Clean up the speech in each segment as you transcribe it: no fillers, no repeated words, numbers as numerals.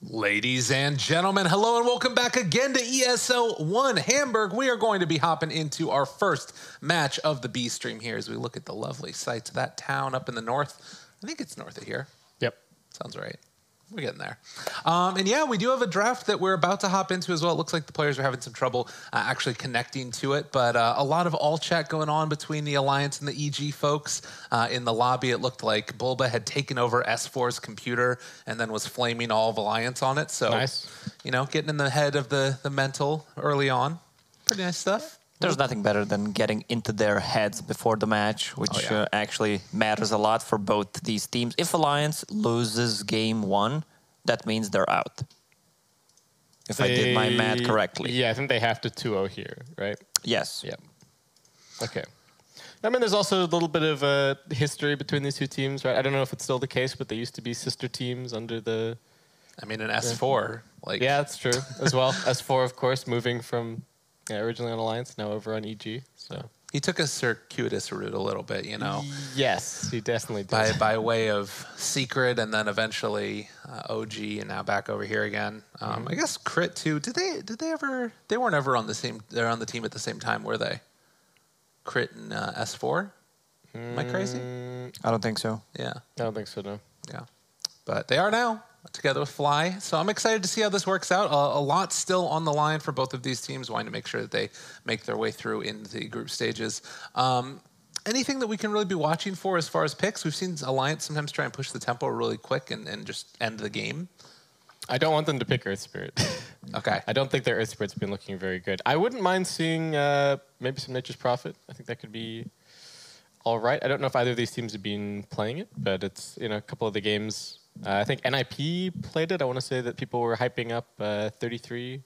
Ladies and gentlemen, hello and welcome back again to ESL One Hamburg. We are going to be hopping into our first match of the B stream here as we look at the lovely sights of that town up in the north. I think it's north of here. Yep. Sounds right. We're getting there. And yeah, we do have a draft that we're about to hop into as well. It looks like the players are having some trouble actually connecting to it, but a lot of all chat going on between the Alliance and the EG folks. In the lobby, it looked like Bulba had taken over S4's computer and then was flaming all of Alliance on it. So, nice. You know, getting in the head of the mental early on. Pretty nice stuff. There's nothing better than getting into their heads before the match, which actually matters a lot for both these teams. If Alliance loses game one, that means they're out. If I did my math correctly. Yeah, I think they have to 2-0 here, right? Yes. Yeah. Okay. I mean, there's also a little bit of history between these two teams, right? I don't know if it's still the case, but they used to be sister teams under the... I mean, an S4. Like. Yeah, that's true as well. S4, of course, moving from... Yeah, originally on Alliance, now over on EG. So he took a circuitous route a little bit, you know. Yes, he definitely did. By way of Secret, and then eventually OG, and now back over here again. I guess Crit too. Did they ever? They weren't ever on the same. They're on the team at the same time, were they? Crit and S4. Am I crazy? I don't think so. Yeah. I don't think so. No. Yeah, but they are now together with Fly. So I'm excited to see how this works out. A lot still on the line for both of these teams, wanting to make sure that they make their way through in the group stages. Anything that we can really be watching for as far as picks? We've seen Alliance sometimes try and push the tempo really quick and just end the game. I don't want them to pick Earth Spirit. Okay. I don't think their Earth Spirit's been looking very good. I wouldn't mind seeing maybe some Nature's Prophet. I think that could be all right. I don't know if either of these teams have been playing it, but it's, you know, a couple of the games... I think NIP played it. I want to say that people were hyping up 33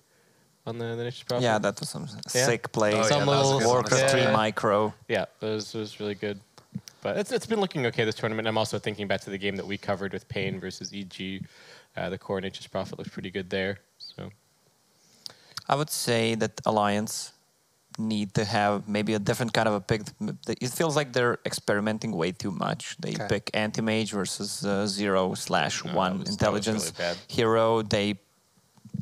on the Nature's Prophet. Yeah, that was some sick play. Oh, some little Warcraft 3 micro. Yeah, it was really good. But it's been looking okay this tournament. I'm also thinking back to the game that we covered with Pain versus EG. The core Nature's Prophet looked pretty good there. So I would say that Alliance need to have maybe a different kind of a pick. It feels like they're experimenting way too much. They pick anti-mage versus 0/1 intelligence really hero. They,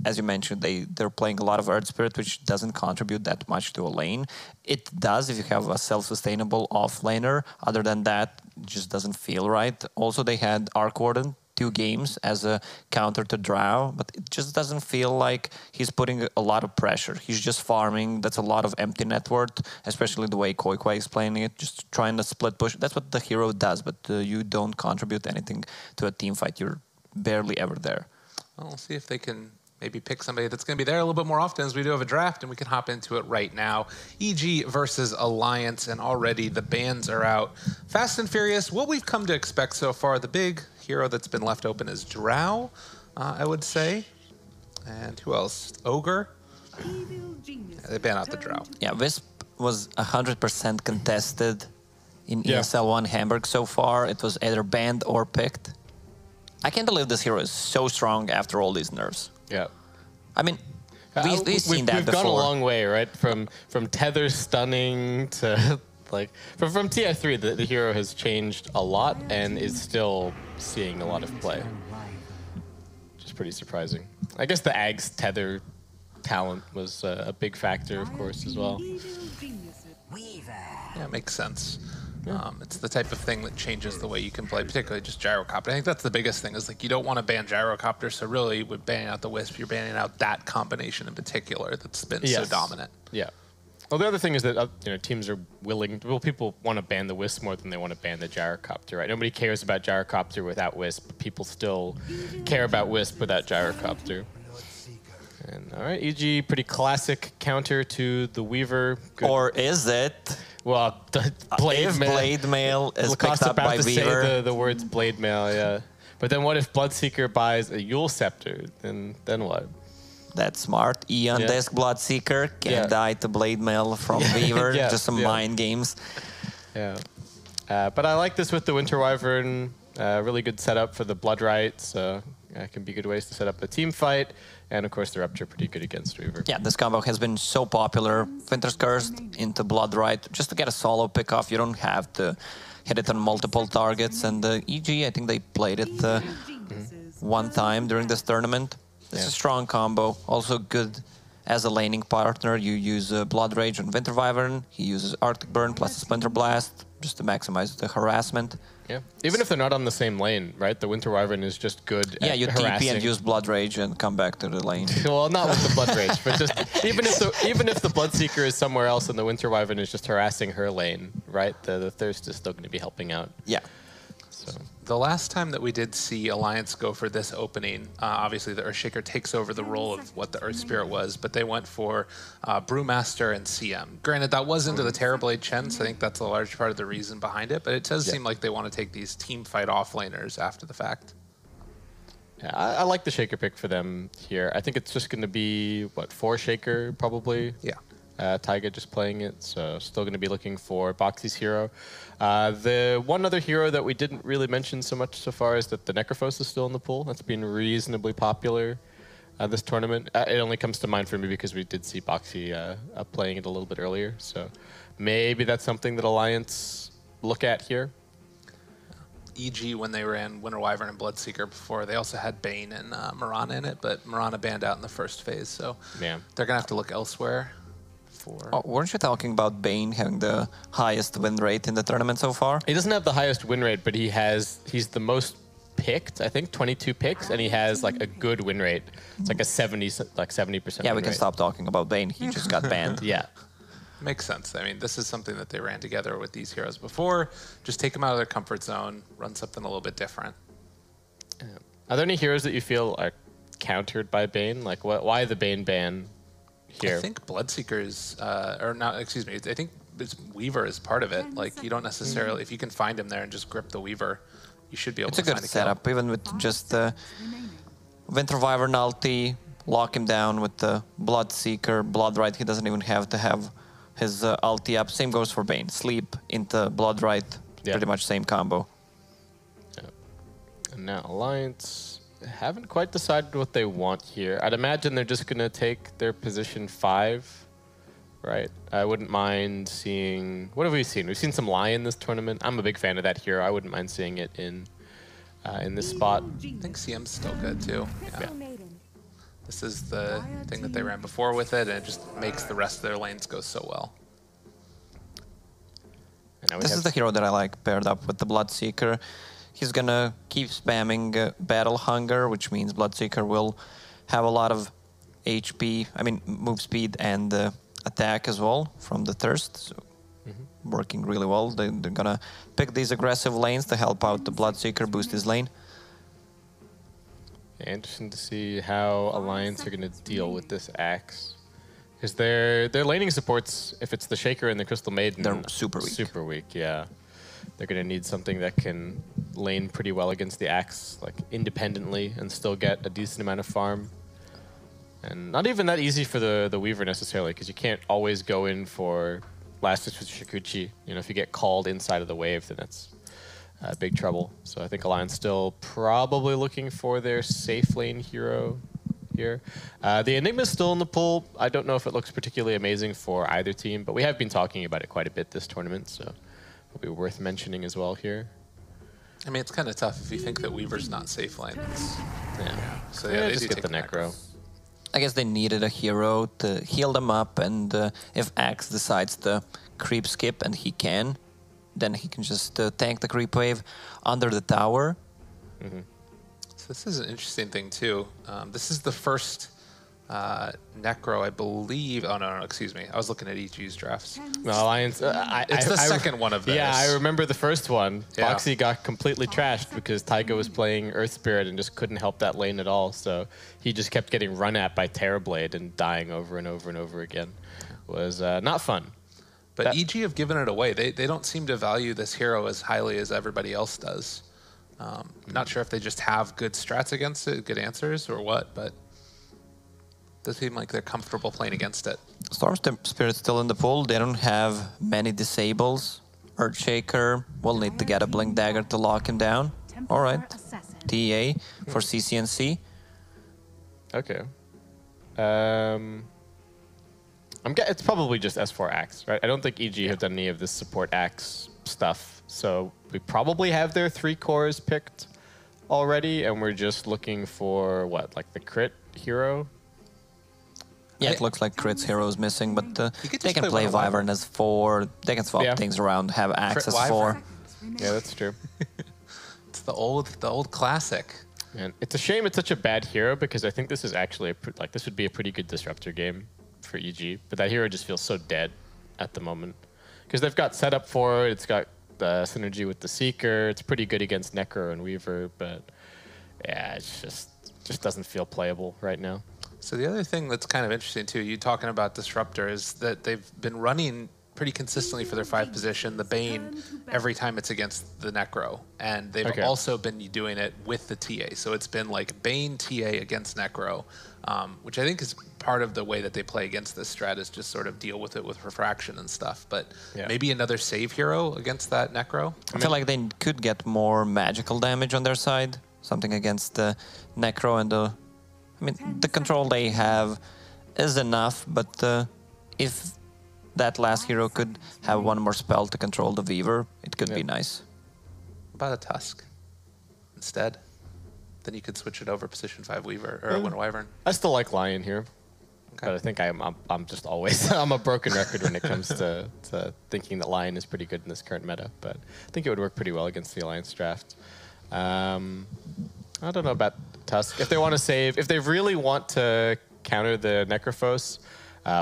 as you mentioned, they're playing a lot of Earth Spirit, which doesn't contribute that much to a lane. It does if you have a self-sustainable off laner. Other than that, it just doesn't feel right. Also, they had Arc Warden 2 games as a counter to Drow, but it just doesn't feel like he's putting a lot of pressure. He's just farming. That's a lot of empty net worth, especially the way Koikoi is playing it, just trying to split push. That's what the hero does, but you don't contribute anything to a team fight. You're barely ever there. Well, we'll see if they can maybe pick somebody that's going to be there a little bit more often as we do have a draft, and we can hop into it right now. EG versus Alliance, and already the bans are out. Fast and Furious, what we've come to expect so far, the big hero that's been left open is Drow, I would say. And who else? Ogre? Yeah, they ban out the Drow. Yeah, Wisp was 100% contested in ESL One Hamburg so far. It was either banned or picked. I can't believe this hero is so strong after all these nerfs. yeah. I mean, we've seen that before. We've gone a long way, right? From tether stunning to like from TF3, the hero has changed a lot and is still seeing a lot of play, which is pretty surprising. I guess the Ag's tether talent was a big factor, of course, as well. Yeah, it makes sense. It's the type of thing that changes the way you can play, particularly just Gyrocopter. I think that's the biggest thing, is like you don't want to ban Gyrocopter, so really with banning out the Wisp, you're banning out that combination in particular that's been so dominant. Yeah. Well, the other thing is that you know, teams are willing. Well, people want to ban the Wisp more than they want to ban the Gyrocopter, right? Nobody cares about Gyrocopter without Wisp. People still care about Wisp without Gyrocopter. And all right, EG, pretty classic counter to the Weaver. Good. Or is it? Well, Blade Mail is picked up by Weaver. Say the words Blade Mail, yeah. But then what if Bloodseeker buys a Yule Scepter? Then what? That's smart. Eon Disc Bloodseeker can die to Blade Mail from Weaver. Just some mind games. Yeah. But I like this with the Winter Wyvern. Really good setup for the Blood Rites. Can be good ways to set up the team fight. And of course, the Rupture pretty good against Weaver. Yeah, this combo has been so popular. Winter's Curse into Blood Rite. Just to get a solo pick off, you don't have to hit it on multiple targets. And EG, I think they played it one time during this tournament. This is a strong combo. Also good as a laning partner. You use Blood Rage on Winter Wyvern. He uses Arctic Burn plus a Splinter Blast just to maximize the harassment. Yeah. Even if they're not on the same lane, right? The Winter Wyvern is just good Yeah, at you harassing. TP and use Blood Rage and come back to the lane. Well, not with the Blood Rage, but just even if the Bloodseeker is somewhere else and the Winter Wyvern is just harassing her lane, right? The Thirst is still going to be helping out. Yeah. So The last time that we did see Alliance go for this opening, obviously the Earthshaker takes over the role of what the Earth Spirit was, but they went for Brewmaster and CM. Granted, that was into the Terrorblade Chen, so I think that's a large part of the reason behind it, but it does seem like they want to take these team fight offlaners after the fact. yeah, I like the Shaker pick for them here. I think it's just going to be, what, 4 Shaker probably? Yeah. Taiga just playing it, so still going to be looking for Boxy's hero. The one other hero that we didn't really mention so much so far is that the Necrophos is still in the pool. That's been reasonably popular this tournament. It only comes to mind for me because we did see Boxy playing it a little bit earlier, so maybe that's something that Alliance look at here. EG, when they ran Winter Wyvern and Bloodseeker before, they also had Bane and Mirana in it, but Mirana banned out in the first phase, so Yeah. they're going to have to look elsewhere. Oh, weren't you talking about Bane having the highest win rate in the tournament so far? He doesn't have the highest win rate, but he's the most picked, I think, 22 picks, and he has like a good win rate. It's like a 70%. Yeah, we win can rate. stop talking about Bane. He just got banned. Yeah. Makes sense. I mean, this is something that they ran together with these heroes before. Just take them out of their comfort zone, run something a little bit different. Are there any heroes that you feel are countered by Bane? Like, why the Bane ban here? I think Bloodseekers, or not, excuse me, I think it's Weaver is part of it. Like, you don't necessarily, if you can find him there and just grip the Weaver, you should be able It's to a good find a setup, even with just the Winter Wyvern ulti, lock him down with the Bloodseeker, Blood Right. He doesn't even have to have his ulti up. Same goes for Bane. Sleep into Blood Right, Yeah. pretty much same combo. And now Alliance haven't quite decided what they want here. I'd imagine they're just going to take their position 5, right? I wouldn't mind seeing... What have we seen? We've seen some Lion this tournament. I'm a big fan of that hero. I wouldn't mind seeing it in this spot. I think CM's still good, too. Yeah. This is the thing that they ran before with it, and it just makes the rest of their lanes go so well. And now we This have is the hero that I like paired up with the Bloodseeker. He's gonna keep spamming Battle Hunger, which means Bloodseeker will have a lot of HP, I mean move speed and attack as well from the Thirst. So working really well. They're gonna pick these aggressive lanes to help out the Bloodseeker, boost his lane. Yeah, interesting to see how Alliance are going to deal with this Axe. Because their laning supports, if it's the Shaker and the Crystal Maiden, They're super weak. Super weak, yeah. They're going to need something that can lane pretty well against the Axe, like independently, and still get a decent amount of farm. And not even that easy for the Weaver necessarily, because you can't always go in for last ditch with Shikuchi. You know, if you get called inside of the wave, then that's big trouble. So I think Alliance still probably looking for their safe lane hero here. The Enigma's still in the pool. I don't know if it looks particularly amazing for either team, but we have been talking about it quite a bit this tournament, so it'll be worth mentioning as well here. I mean, it's kind of tough if you think that Weaver's not safe lane. Yeah. So Yeah, they just do get take the Necro. I guess they needed a hero to heal them up, and if Axe decides to creep skip, and he can, then he can just tank the creep wave under the tower. So this is an interesting thing too. This is the first Necro, I believe. Oh no, excuse me. I was looking at EG's drafts. No, Alliance. It's the second one of theirs. Yeah, I remember the first one. Yeah. Boxy got completely trashed because Taiga was playing Earth Spirit and just couldn't help that lane at all. So he just kept getting run at by Terrorblade and dying over and over and over again. It was not fun. But EG have given it away. They don't seem to value this hero as highly as everybody else does. Not sure if they just have good strats against it, good answers, or what, but it does seem like they're comfortable playing against it. Storm Spirit's still in the pool. They don't have many disables. Earthshaker will need to get a Blink Dagger to lock him down. All right. TA for CCNC. Okay. It's probably just S4 Axe, right? I don't think EG have done any of this support Axe stuff, so we probably have their 3 cores picked already, and we're just looking for what, like the crit hero? Yeah, it looks like Crit's hero is missing, but they can play Wyvern. Wyvern as 4. They can swap things around, have Axe as 4. Yeah, that's true. It's the old classic. And it's a shame it's such a bad hero because I think this is actually this would be a pretty good disruptor game for EG, but that hero just feels so dead at the moment because they've got setup for it. It's got the synergy with the Seeker. It's pretty good against Necro and Weaver, but yeah, it's just doesn't feel playable right now. So the other thing that's kind of interesting too, you talking about disruptor, is that they've been running pretty consistently for their 5 position, the Bane, every time it's against the Necro. And they've also been doing it with the TA. So it's been like Bane TA against Necro, which I think is part of the way that they play against this strat, is just sort of deal with it with refraction and stuff. But maybe another save hero against that Necro? I feel like they could get more magical damage on their side. Something against the Necro and the... I mean, the control they have is enough, but if that last hero could have one more spell to control the Weaver, it could be nice. What about a Tusk instead? Then you could switch it over position 5 Weaver or one Wyvern. I still like Lion here, but I think I'm just always I'm a broken record when it comes to thinking that Lion is pretty good in this current meta. But I think it would work pretty well against the Alliance draft. I don't know about Tusk. If they want to save, if they really want to counter the Necrophos,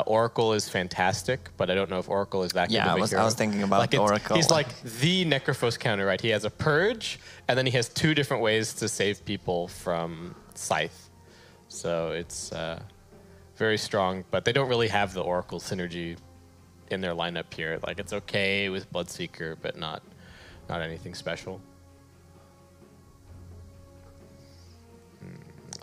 Oracle is fantastic, but I don't know if Oracle is that good of a hero. I was thinking about Oracle. He's like the Necrophos counter, right? He has a Purge, and then he has 2 different ways to save people from Scythe. So it's very strong, but they don't really have the Oracle synergy in their lineup here. Like, it's okay with Bloodseeker, but not anything special.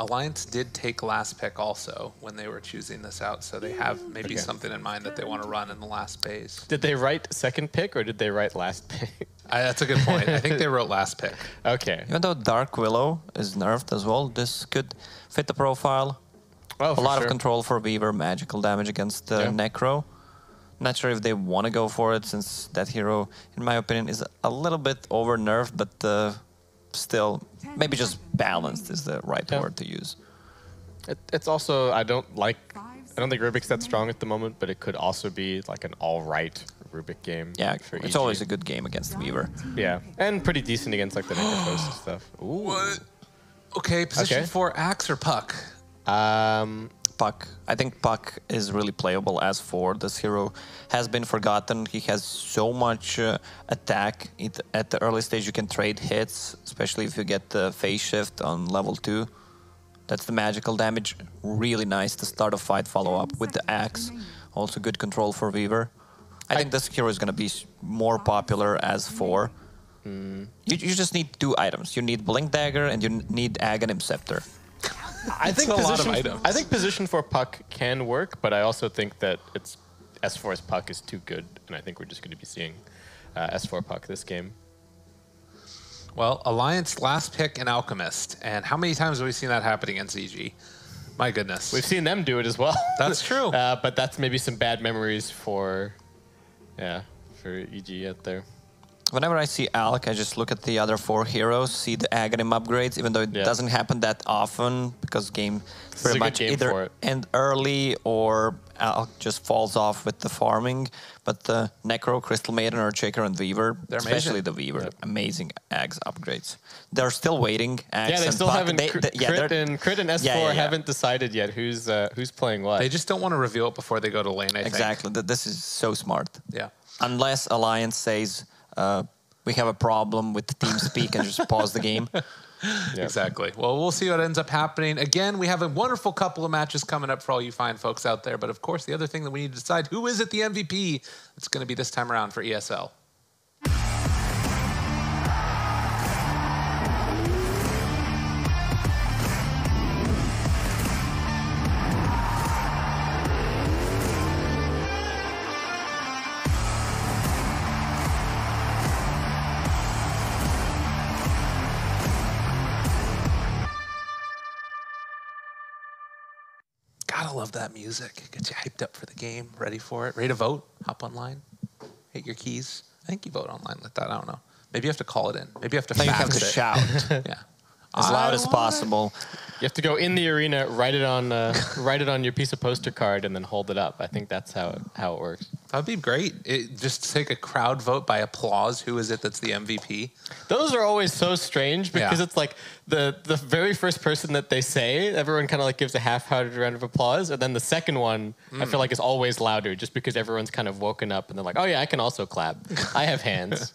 Alliance did take last pick also when they were choosing this out, so they have maybe something in mind that they want to run in the last phase. Did they write second pick or did they write last pick? That's a good point. I think they wrote last pick. Okay. Even though Dark Willow is nerfed as well, this could fit the profile. Oh, a lot of control for Weaver, magical damage against Necro. Not sure if they want to go for it, since that hero, in my opinion, is a little bit over nerfed, but still, maybe just balanced is the right word to use. It's also, I don't think Rubik's that strong at the moment, but it could also be like an all-right Rubik game. Yeah, for it's EG. always a good game against Weaver. Yeah, and pretty decent against like the Necrophos and stuff. Ooh. What? Okay, position 4, Axe or Puck? Puck. I think Puck is really playable as 4. This hero has been forgotten. He has so much attack. At the early stage, you can trade hits, especially if you get the phase shift on level 2. That's the magical damage. Really nice to start a fight follow-up with the Axe. Also good control for Weaver. I think this hero is going to be more popular as 4. You just need 2 items. You need Blink Dagger and you need Aghanim Scepter. I think position 4 Puck can work, but I also think that it's S4's Puck is too good, and I think we're just going to be seeing S4 Puck this game. Well, Alliance last pick an Alchemist, and how many times have we seen that happen against EG? My goodness. We've seen them do it as well. That's true. But that's maybe some bad memories for EG out there. Whenever I see Alc, I just look at the other 4 heroes, see the Aghanim upgrades, even though it doesn't happen that often, because game pretty much either end early or Alc just falls off with the farming. But the Necro, Crystal Maiden, Earthshaker, and Weaver, especially the Weaver, amazing Ags upgrades. They're still waiting. Ags they still haven't. Crit and S4 haven't decided yet who's playing what. They just don't want to reveal it before they go to lane, I think. Exactly. This is so smart. Yeah. Unless Alliance says... we have a problem with TeamSpeak and just pause the game. Exactly. Well, we'll see what ends up happening. Again, we have a wonderful couple of matches coming up for all you fine folks out there. But of course, the other thing that we need to decide, who is it the MVP that's going to be this time around for ESL? Gotta love that music. Gets you hyped up for the game, ready for it, ready to vote, hop online, hit your keys. I think you vote online like that. I don't know. Maybe you have to call it in. Maybe you have to fax it. You have to shout. Yeah. as loud as possible. You have to go in the arena, write it on your piece of poster card, and then hold it up. I think that's how it works. That'd be great. Just take a crowd vote by applause. Who is it that's the MVP? Those are always so strange because it's like the very first person that they say, everyone kind of like gives a half-hearted round of applause, and then the second one I feel like is always louder, just because everyone's kind of woken up and they're like, oh yeah, I can also clap. I have hands.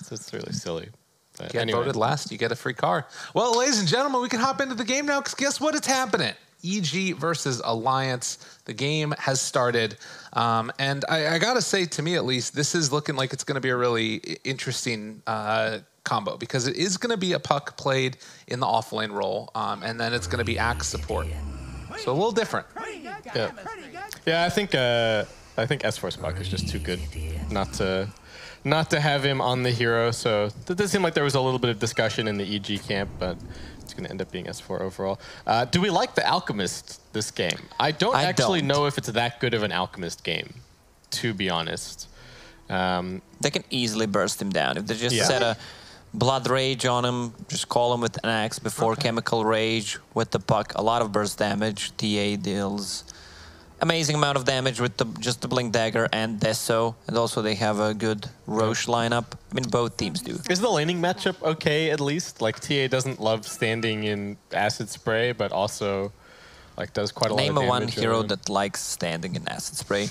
So it's really silly. But Get voted last, you get a free car. Well, ladies and gentlemen, we can hop into the game now because guess what? It's happening. EG versus Alliance. The game has started. And I got to say, to me at least, this is looking like it's going to be a really interesting combo because it is going to be a puck played in the off-lane role, and then it's going to be axe support. So a little different. Yeah, I think S4's puck is just too good not to have him on the hero, so it does seem like there was a little bit of discussion in the EG camp, but it's going to end up being S4 overall. Do we like the Alchemist this game? I don't actually know if it's that good of an Alchemist game, to be honest. They can easily burst him down. If they just set a Blood Rage on him, just call him with an axe before Chemical Rage with the puck, a lot of burst damage. TA deals amazing amount of damage with just the Blink Dagger and Deso, and also they have a good Roche lineup. I mean, both teams do. Is the laning matchup okay, at least? Like, TA doesn't love standing in Acid Spray, but also, like, does quite a lot of damage. Name one hero that likes standing in Acid Spray.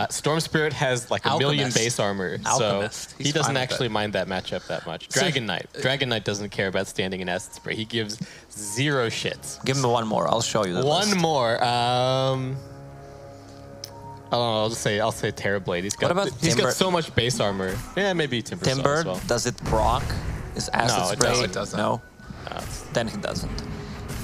Storm Spirit has, like, a million base armor, so he doesn't actually mind that matchup that much. Dragon Knight. Dragon Knight doesn't care about standing in Acid Spray. He gives 0 shits. Give me one more. I'll show you the list. One more. I don't know, I'll say Terrorblade. He's got so much base armor. Yeah, maybe Timber Timber, as well. does it proc? Is Acid Spray? No, it doesn't. No? Then he doesn't.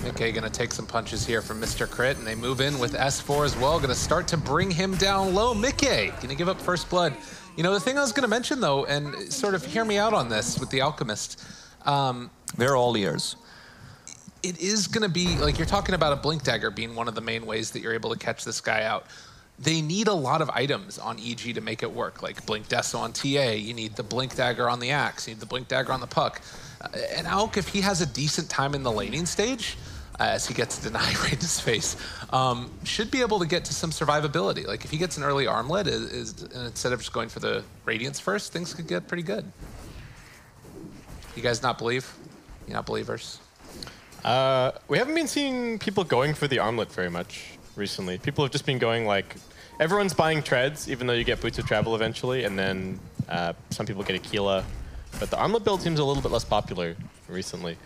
Okay, gonna take some punches here from Mr. Crit, and they move in with S4 as well. Gonna start to bring him down low. Mickey gonna give up first blood. You know, the thing I was gonna mention though, and sort of hear me out on this with the Alchemist. We're all ears. It is gonna be, like you're talking about a Blink Dagger being one of the main ways that you're able to catch this guy out. They need a lot of items on EG to make it work, like Blink Deso on TA, you need the Blink Dagger on the Axe, you need the Blink Dagger on the puck. And Alk, if he has a decent time in the laning stage, as he gets a deny right in his face, should be able to get to some survivability. Like if he gets an early armlet, instead of just going for the Radiance first, things could get pretty good. You guys not believe? You're not believers? We haven't been seeing people going for the armlet very much recently. People have just been going like, everyone's buying treads, even though you get boots of travel eventually, and then some people get Aquila. But the armlet build seems a little bit less popular recently.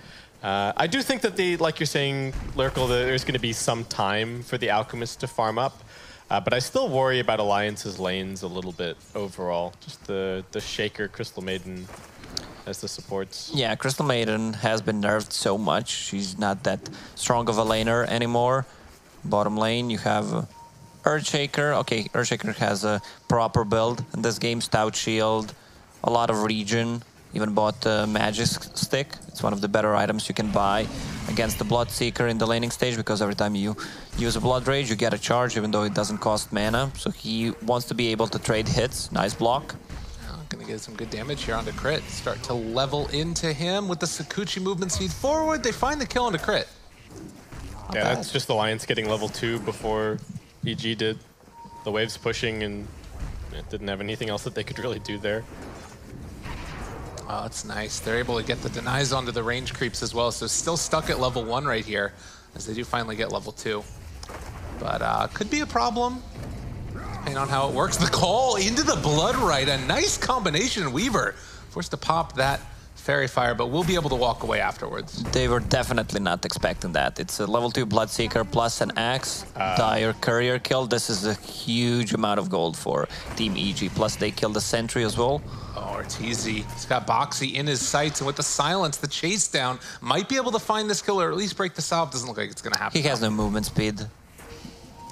I do think that like you're saying, Lurkle, there's going to be some time for the Alchemist to farm up. But I still worry about Alliance's lanes a little bit overall. Just the Shaker, Crystal Maiden as the supports. Yeah, Crystal Maiden has been nerfed so much. She's not that strong of a laner anymore. Bottom lane, you have Earthshaker. Okay, Earthshaker has a proper build in this game. Stout Shield, a lot of regen. Even bought the Magic Stick. It's one of the better items you can buy against the Bloodseeker in the laning stage, because every time you use a Blood Rage, you get a charge, even though it doesn't cost mana. So he wants to be able to trade hits. Nice block. Gonna get some good damage here onto Crit. Start to level into him with the Sakuchi movement speed forward. They find the kill onto Crit. Yeah, that's just Alliance getting level 2 before EG did. The waves pushing, and it didn't have anything else that they could really do there. Oh, that's nice. They're able to get the denies onto the range creeps as well, so still stuck at level 1 right here, as they do finally get level 2. But could be a problem, depending on how it works. The call into the Blood Right, a nice combination. Weaver forced to pop that Fairy Fire, but we'll be able to walk away afterwards. They were definitely not expecting that. It's a level 2 Bloodseeker plus an Axe, Dire Courier kill. This is a huge amount of gold for Team EG. Plus they killed the Sentry as well. Oh, Arteezy. He's got Boxy in his sights, and with the silence, the chase down, might be able to find this kill or at least break the salve. Doesn't look like it's going to happen. He has no movement speed.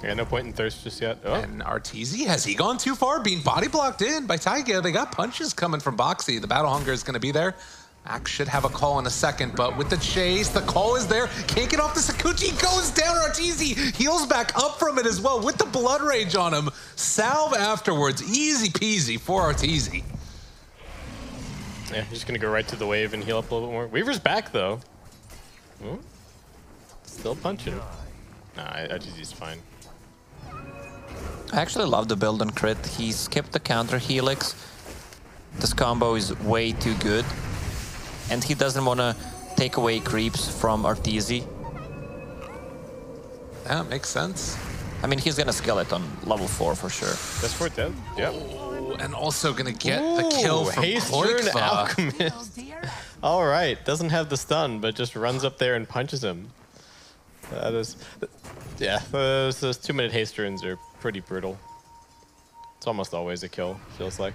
Yeah, no point in Thirst just yet. Oh. And Arteezy, has he gone too far? Being body blocked in by Taiga. They got punches coming from Boxy. The Battle Hunger is going to be there. Axe should have a call in a second, but with the chase, the call is there. Can't get off the Sakuchi, goes down. Arteezy heals back up from it as well with the Blood Rage on him. Salve afterwards, easy peasy for Arteezy. Yeah, he's just going to go right to the wave and heal up a little bit more. Weaver's back, though. Hmm? Still punching. Nah, IGZ's fine. I actually love the build on Crit. He skipped the counter helix. This combo is way too good. And he doesn't want to take away creeps from Arteezy. Yeah, makes sense. I mean, he's gonna skill it on level 4 for sure. That's for dead. Yep. Oh, and also gonna get the kill from Haster and Koikva. Alchemist. All right, doesn't have the stun, but just runs up there and punches him. That is, yeah. Those 2-minute haste runes are pretty brutal. It's almost always a kill. Feels like.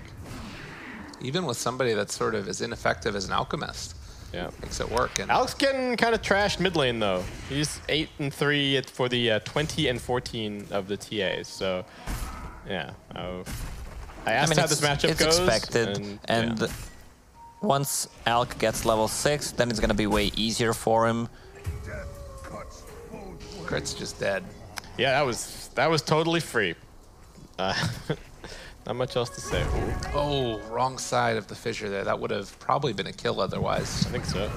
Even with somebody that's sort of as ineffective as an alchemist. Yeah, makes it work. And Alex getting kind of trashed mid lane though. He's 8-3 for the 20-14 of the TAs. So, yeah. I asked how this matchup goes. It's expected, and yeah. Once Alk gets level 6, then it's gonna be way easier for him. Crit's just dead. Yeah, that was totally free. Not much else to say. Ooh. Oh, wrong side of the fissure there. That would have probably been a kill otherwise. I think so.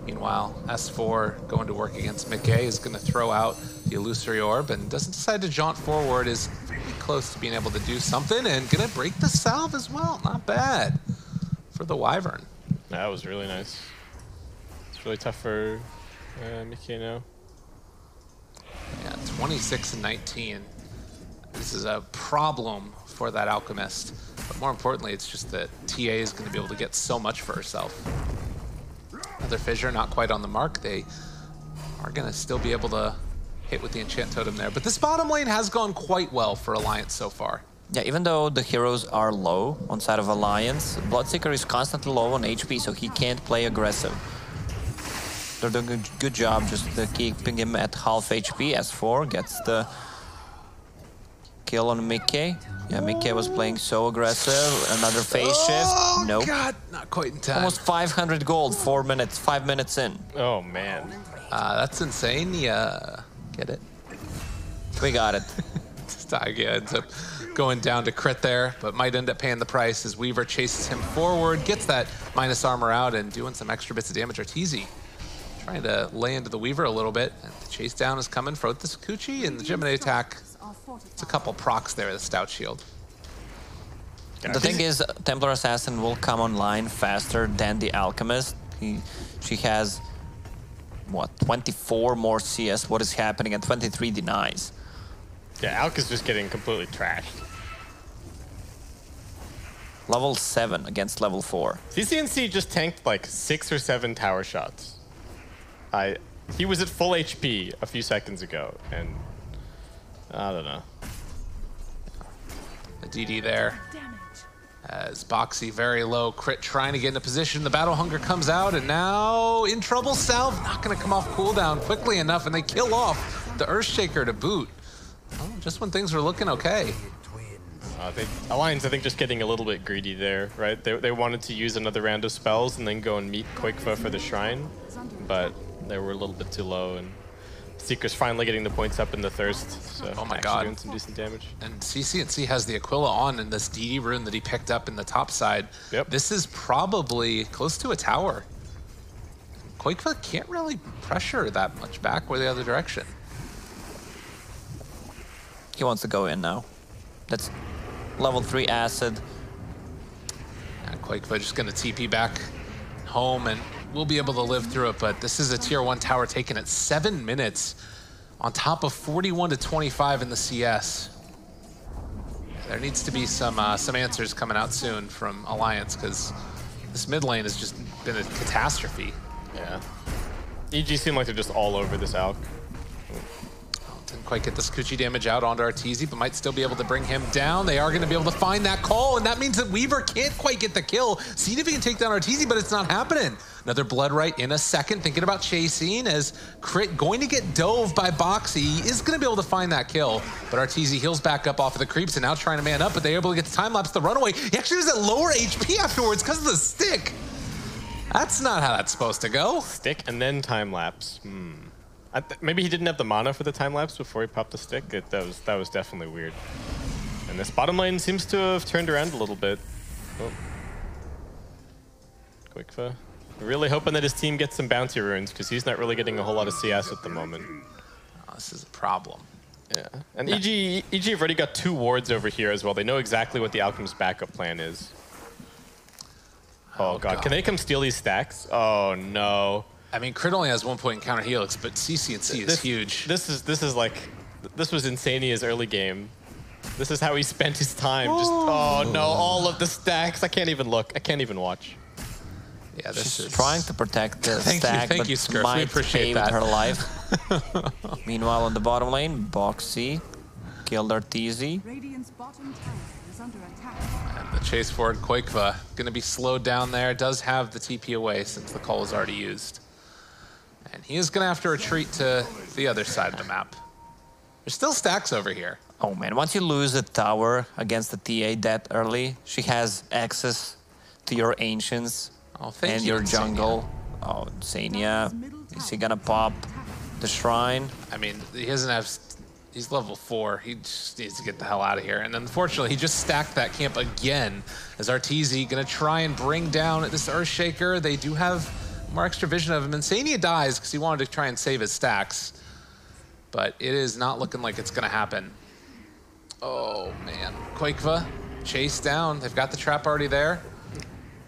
Meanwhile, S4 going to work against McKay is going to throw out the illusory orb and doesn't decide to jaunt forward. Is very close to being able to do something and going to break the salve as well. Not bad for the Wyvern. That was really nice. It's really tough for McKay now. Yeah, 26-19. This is a problem for that Alchemist. But more importantly, it's just that TA is going to be able to get so much for herself. Another fissure, not quite on the mark. They are going to still be able to hit with the Enchant Totem there. But this bottom lane has gone quite well for Alliance so far. Yeah, even though the heroes are low on side of Alliance, Bloodseeker is constantly low on HP, so he can't play aggressive. They're doing a good job just keeping him at half HP. S4 gets the kill on Mickey. Yeah, Mickey was playing so aggressive. Another phase shift. Nope. God, not quite in time. Almost 500 gold, 4 minutes, 5 minutes in. Oh, man. That's insane. Yeah, get it? We got it. Stygia ends up going down to crit there, but might end up paying the price as Weaver chases him forward, gets that minus armor out and doing some extra bits of damage. Arteezy trying to lay into the Weaver a little bit. And the chase down is coming for the Sakuchi, and the Gemini attack. It's a couple procs there, the Stout Shield. The thing is, Templar Assassin will come online faster than the Alchemist. She has, what, 24 more CS. What is happening? And 23 denies. Yeah, Alk is just getting completely trashed. Level 7 against level 4. CCNC just tanked like 6 or 7 tower shots. He was at full HP a few seconds ago, and I don't know. The DD there. As Boxy very low, crit trying to get in a position. The Battle Hunger comes out, and now in trouble. Salve not going to come off cooldown quickly enough, and they kill off the Earthshaker to boot. Well, just when things were looking okay. Alliance, I think, just getting a little bit greedy there, right? They wanted to use another round of spells and then go and meet Koikva for the Shrine, but they were a little bit too low, and Seeker's finally getting the points up in the Thirst, so oh my God, doing some decent damage. And CCNC has the Aquila on in this DD rune that he picked up in the top side. Yep. This is probably close to a tower. Koikva can't really pressure that much back or the other direction. He wants to go in now. That's level 3 Acid. And Koikva just going to TP back home, and we'll be able to live through it, but this is a tier 1 tower taken at 7 minutes on top of 41-25 in the CS. There needs to be some answers coming out soon from Alliance, because this mid lane has just been a catastrophe. Yeah. EG seem like they're just all over this Alk. Didn't quite get the Sakuchi damage out onto Arteezy, but might still be able to bring him down. They are going to be able to find that call, and that means that Weaver can't quite get the kill. See if he can take down Arteezy, but it's not happening. Another Blood Right in a second, thinking about chasing as Crit going to get dove by Boxy. He is going to be able to find that kill, but Arteezy heals back up off of the creeps and now trying to man up, but they're able to get the time lapse the runaway. He actually was at lower HP afterwards because of the stick. That's not how that's supposed to go. Stick and then time lapse. Maybe he didn't have the mana for the time lapse before he popped the stick. That was definitely weird. And this bottom lane seems to have turned around a little bit. Oh. Koikva. Really hoping that his team gets some bounty runes, because he's not really getting a whole lot of CS at the moment. Oh, this is a problem. Yeah, and EG have already got 2 wards over here as well. They know exactly what the Alchemist's backup plan is. Oh god, can they come steal these stacks? Oh no. I mean, Crit only has 1 point in counter helix, but CCNC is huge. This was Insania's early game. This is how he spent his time. Just oh no, all of the stacks. I can't even look. I can't even watch. Yeah, this is trying to protect the stack, thank but you, Scurf. might We appreciate pay that. with her life. Meanwhile, on the bottom lane, Boxy killed Arteezy. Radiant's bottom tower is under attack. And the chase forward, Koikva, going to be slowed down there. Does have the TP away since the call was already used. And he is going to have to retreat to the other side of the map. There's still stacks over here. Oh man, once you lose a tower against the TA that early, she has access to your Ancients Oh, thank and you, your Insania. jungle. Oh, Insania, is he gonna pop the shrine? I mean, he doesn't have... He's level 4. He just needs to get the hell out of here. And unfortunately, he just stacked that camp again as Arteezy going to try and bring down this Earthshaker. They do have more extra vision of him. Insania dies because he wanted to try and save his stacks. But it is not looking like it's going to happen. Oh, man. Koikva, chased down. They've got the trap already there.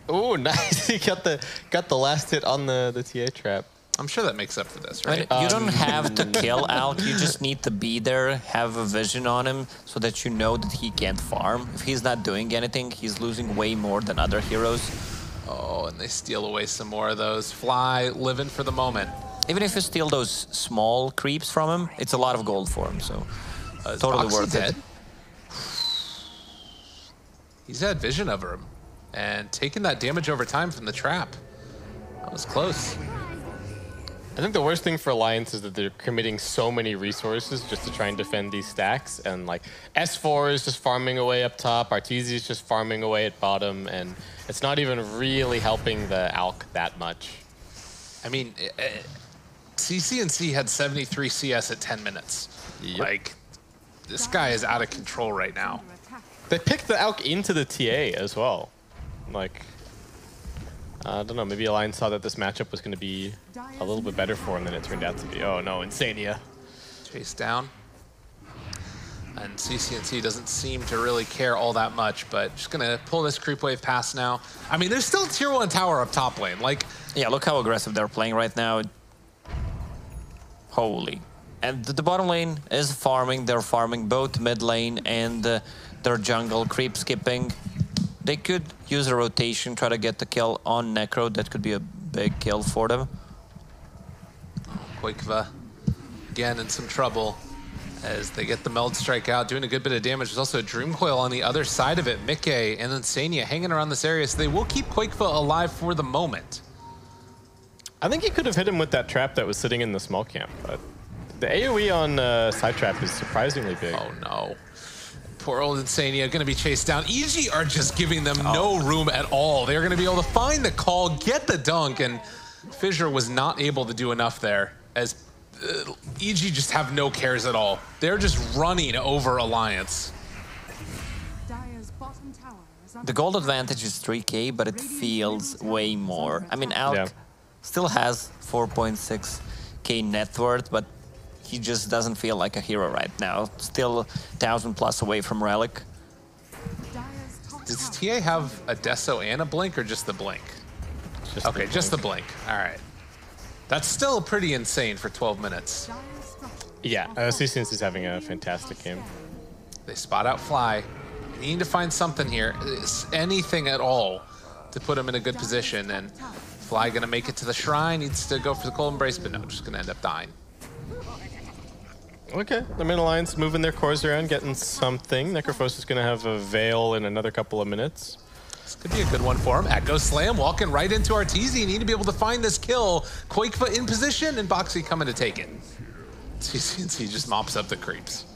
Oh, nice. He got the last hit on the TA trap. I'm sure that makes up for this, I mean, right? you don't have to kill Alk, you just need to be there, have a vision on him, so that you know that he can't farm. If he's not doing anything, he's losing way more than other heroes. Oh, and they steal away some more of those. Fly, living for the moment. Even if you steal those small creeps from him, it's a lot of gold for him, so Is totally Boxy worth dead? it. He's had vision over him and taking that damage over time from the trap. That was close. I think the worst thing for Alliance is that they're committing so many resources just to try and defend these stacks. And like S4 is just farming away up top, Arteezy is just farming away at bottom, and it's not even really helping the Alk that much. I mean, CCNC had 73 CS at 10 minutes. Yep. Like, this guy is out of control right now. Under attack. They picked the Alk into the TA as well. Like, I don't know, maybe Alliance saw that this matchup was going to be a little bit better for him than it turned out to be. Oh no, Insania. Chase down. And CCNC doesn't seem to really care all that much, but just going to pull this creep wave past now. I mean, there's still a tier 1 tower up top lane. Like, Yeah, look how aggressive they're playing right now. Holy. And the bottom lane is farming. They're farming both mid lane and their jungle, creep skipping. They could use a rotation, try to get the kill on Necro. That could be a big kill for them. Koikva, again, in some trouble as they get the Meld Strike out, doing a good bit of damage. There's also a Dream Coil on the other side of it. Mickey and Insania hanging around this area, so they will keep Koikva alive for the moment. I think he could have hit him with that trap that was sitting in the small camp, but the AoE on side trap is surprisingly big. Oh no. Poor old Insania going to be chased down. EG are just giving them no room at all. They're going to be able to find the call, get the dunk, and Fissure was not able to do enough there as EG just have no cares at all. They're just running over Alliance. Dire's bottom tower is under The gold advantage is 3k, but it feels way more. I mean, Alk Yeah. still has 4.6k net worth, but he just doesn't feel like a hero right now. Still 1,000 plus away from Relic. Dire's top Does tower. TA have a Deso and a Blink, or just the Blink? Just Okay, just the Blink. All right. That's still pretty insane for 12 minutes. Dire's structures Yeah, are CCNC is having a fantastic game. They spot out Fly. They need to find something here, anything at all, to put him in a good position. And Fly gonna make it to the shrine, needs to go for the Cold Embrace, but no, just gonna end up dying. Okay, the main alliance moving their cores around, getting something. Necrophos is going to have a Veil in another couple of minutes. This could be a good one for him. Echo Slam walking right into Arteezy. Need to be able to find this kill. Koikva in position, and Boxy coming to take it. CCNC just mops up the creeps.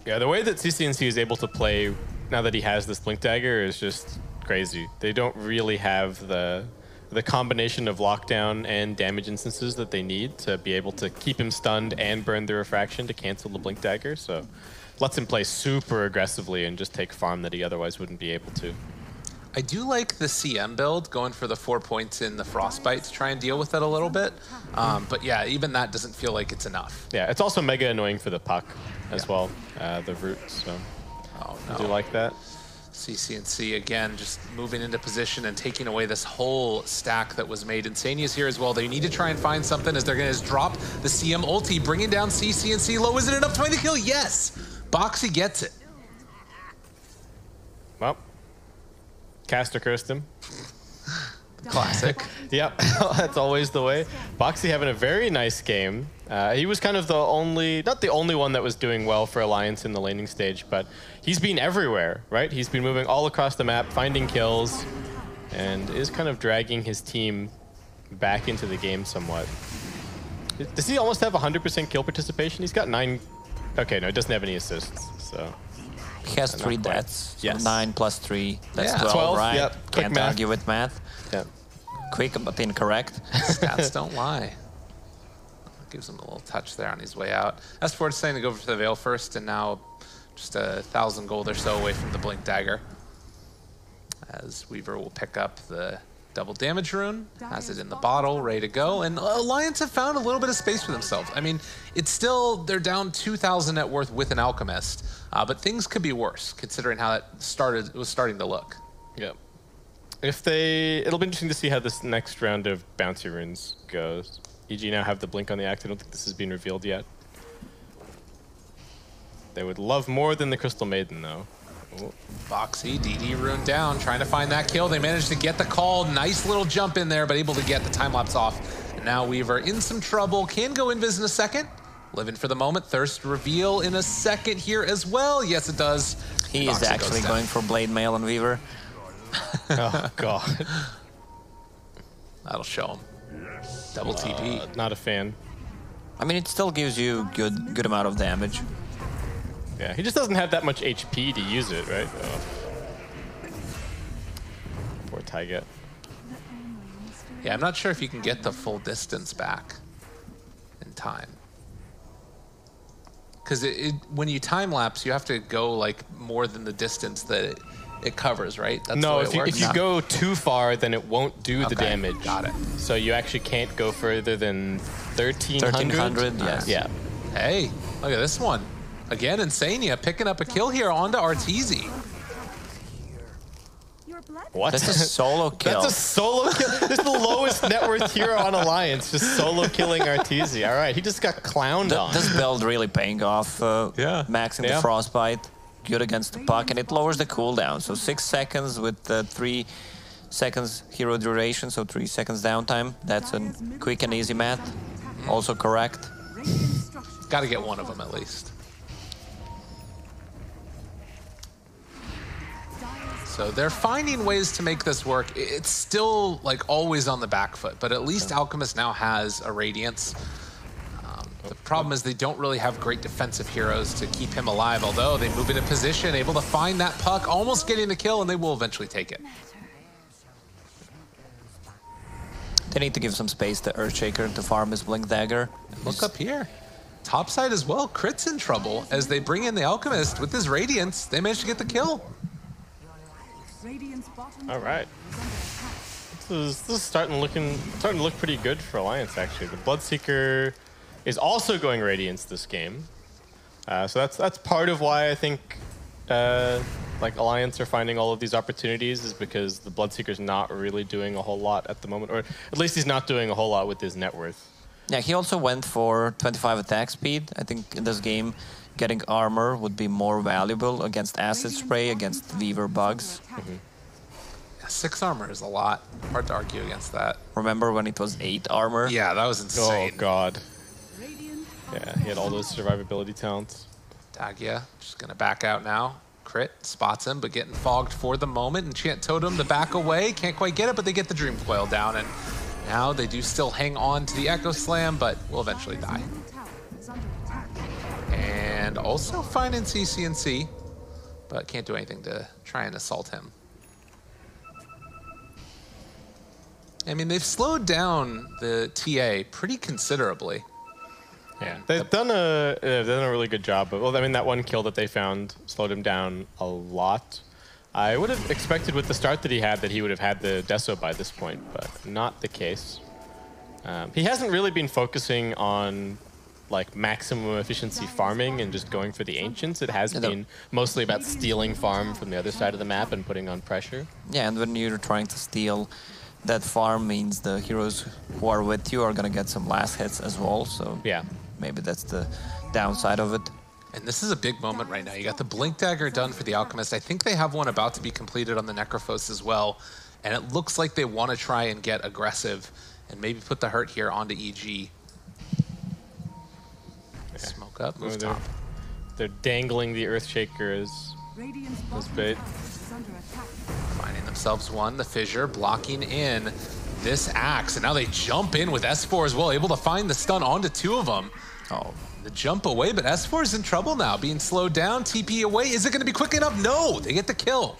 Yeah, the way that CCNC is able to play now that he has this Blink Dagger is just crazy. They don't really have the combination of lockdown and damage instances that they need to be able to keep him stunned and burn the refraction to cancel the Blink Dagger. So lets him play super aggressively and just take farm that he otherwise wouldn't be able to. I do like the CM build, going for the 4 points in the Frostbite to try and deal with it a little bit. But yeah, even that doesn't feel like it's enough. Yeah, it's also mega annoying for the puck as well, the root. So I do like that. CCNC again, just moving into position and taking away this whole stack that was made. Insania's here as well. They need to try and find something as they're going to just drop the CM ulti, bringing down CCNC low. Is it enough to find the kill? Yes! Boxy gets it. Well, Caster cursed him. Classic. Yep, that's always the way. Boxy having a very nice game. He was kind of the only, not the only one that was doing well for Alliance in the laning stage, but he's been everywhere, right? He's been moving all across the map, finding kills, and is kind of dragging his team back into the game somewhat. Does he almost have 100% kill participation? He's got 9. Okay, no, he doesn't have any assists, so. He has 3 deaths. So Yes. 9 plus 3. That's Yeah. 12, right? Yep. Quick Can't math. argue with math. Yeah. Quick but incorrect. Stats don't lie. Gives him a little touch there on his way out. S4 saying to go over to the Veil first, and now just 1,000 gold or so away from the Blink Dagger. As Weaver will pick up the double damage rune, has it in the bottle, ready to go. And Alliance have found a little bit of space for themselves. I mean, it's still, they're down 2,000 net worth with an Alchemist, but things could be worse considering how it was starting to look. Yep. It'll be interesting to see how this next round of bouncy runes goes. EG now have the blink on the act. I don't think this has been revealed yet. They would love more than the Crystal Maiden, though. Ooh. Boxy, DD rune down, trying to find that kill. They managed to get the call. Nice little jump in there, but able to get the time lapse off. And now Weaver in some trouble. Can go invis in a second. Living for the moment. Thirst reveal in a second here as well. Yes, it does. He is Boxy actually goes down. going for Blade Mail on Weaver. Oh, God. That'll show him. Double TP. Not a fan. I mean, it still gives you good amount of damage. Yeah, he just doesn't have that much HP to use it, right? Oh. Poor Tyget. Yeah, I'm not sure if you can get the full distance back in time. Because when you time lapse, you have to go like more than the distance that it covers, right? That's No, the way it if you works? go too far, then it won't do the Okay, damage. got it. So you actually can't go further than 1,300. 1300, yes. Yeah. Hey, look at this one. Again, Insania picking up a kill here onto Arteezy. Your blood What? That's a solo kill. That's a solo kill. This is the lowest net worth hero on Alliance, just solo killing Arteezy. All right, he just got clowned on. This build really paying off. Yeah. Maxing Yeah. the Frostbite. Good against the puck, and it lowers the cooldown. So 6 seconds with 3 seconds hero duration, so 3 seconds downtime. That's a quick and easy math. Also correct. radiant structure. Got to get one of them at least. So they're finding ways to make this work. It's still like always on the back foot, but at least Alchemist now has a Radiance. The problem is they don't really have great defensive heroes to keep him alive, although they move into position, able to find that puck, almost getting the kill, and they will eventually take it. They need to give some space to Earthshaker to farm his Blink Dagger. Look up here. Top side as well, Crit's in trouble as they bring in the Alchemist with his Radiance. They managed to get the kill. Radiant's bottom All right. tower is under attack. This is starting to look pretty good for Alliance, actually. The Bloodseeker is also going Radiance this game. So that's part of why I think like Alliance are finding all of these opportunities, is because the Bloodseeker's not really doing a whole lot at the moment, or at least he's not doing a whole lot with his net worth. Yeah, he also went for 25 attack speed. I think in this game, getting armor would be more valuable against Acid Spray, against Weaver bugs. Yeah, 6 armor is a lot. Hard to argue against that. Remember when it was 8 armor? Yeah, that was Oh, insane. God. Radiant Yeah, he had all those survivability talents. Tagia just gonna back out now. Crit spots him, but getting fogged for the moment. Enchant Totem to back away. Can't quite get it, but they get the Dream Coil down. And now they do still hang on to the Echo Slam, but will eventually die. middle tower is under attack. And also finding CCNC, but can't do anything to try and assault him. I mean, they've slowed down the TA pretty considerably. Yeah, they've done a really good job. Well, I mean, that one kill that they found slowed him down a lot. I would have expected with the start that he would have had the Deso by this point, but not the case. He hasn't really been focusing on like maximum efficiency farming and just going for the Ancients. It has been mostly about stealing farm from the other side of the map and putting on pressure. Yeah, and when you're trying to steal that farm means the heroes who are with you are going to get some last hits as well, so yeah, maybe that's the downside of it. And this is a big moment right now. You got the Blink Dagger done for the Alchemist. I think they have one about to be completed on the Necrophos as well. And it looks like they want to try and get aggressive and maybe put the hurt here onto EG. Smoke up, move top. They're dangling the Earthshaker as bait. Finding themselves one, the Fissure blocking in this Axe. And now they jump in with S4 as well, able to find the stun onto two of them. Oh. The jump away, but S4 is in trouble now, being slowed down. TP away. Is it going to be quick enough? No, they get the kill.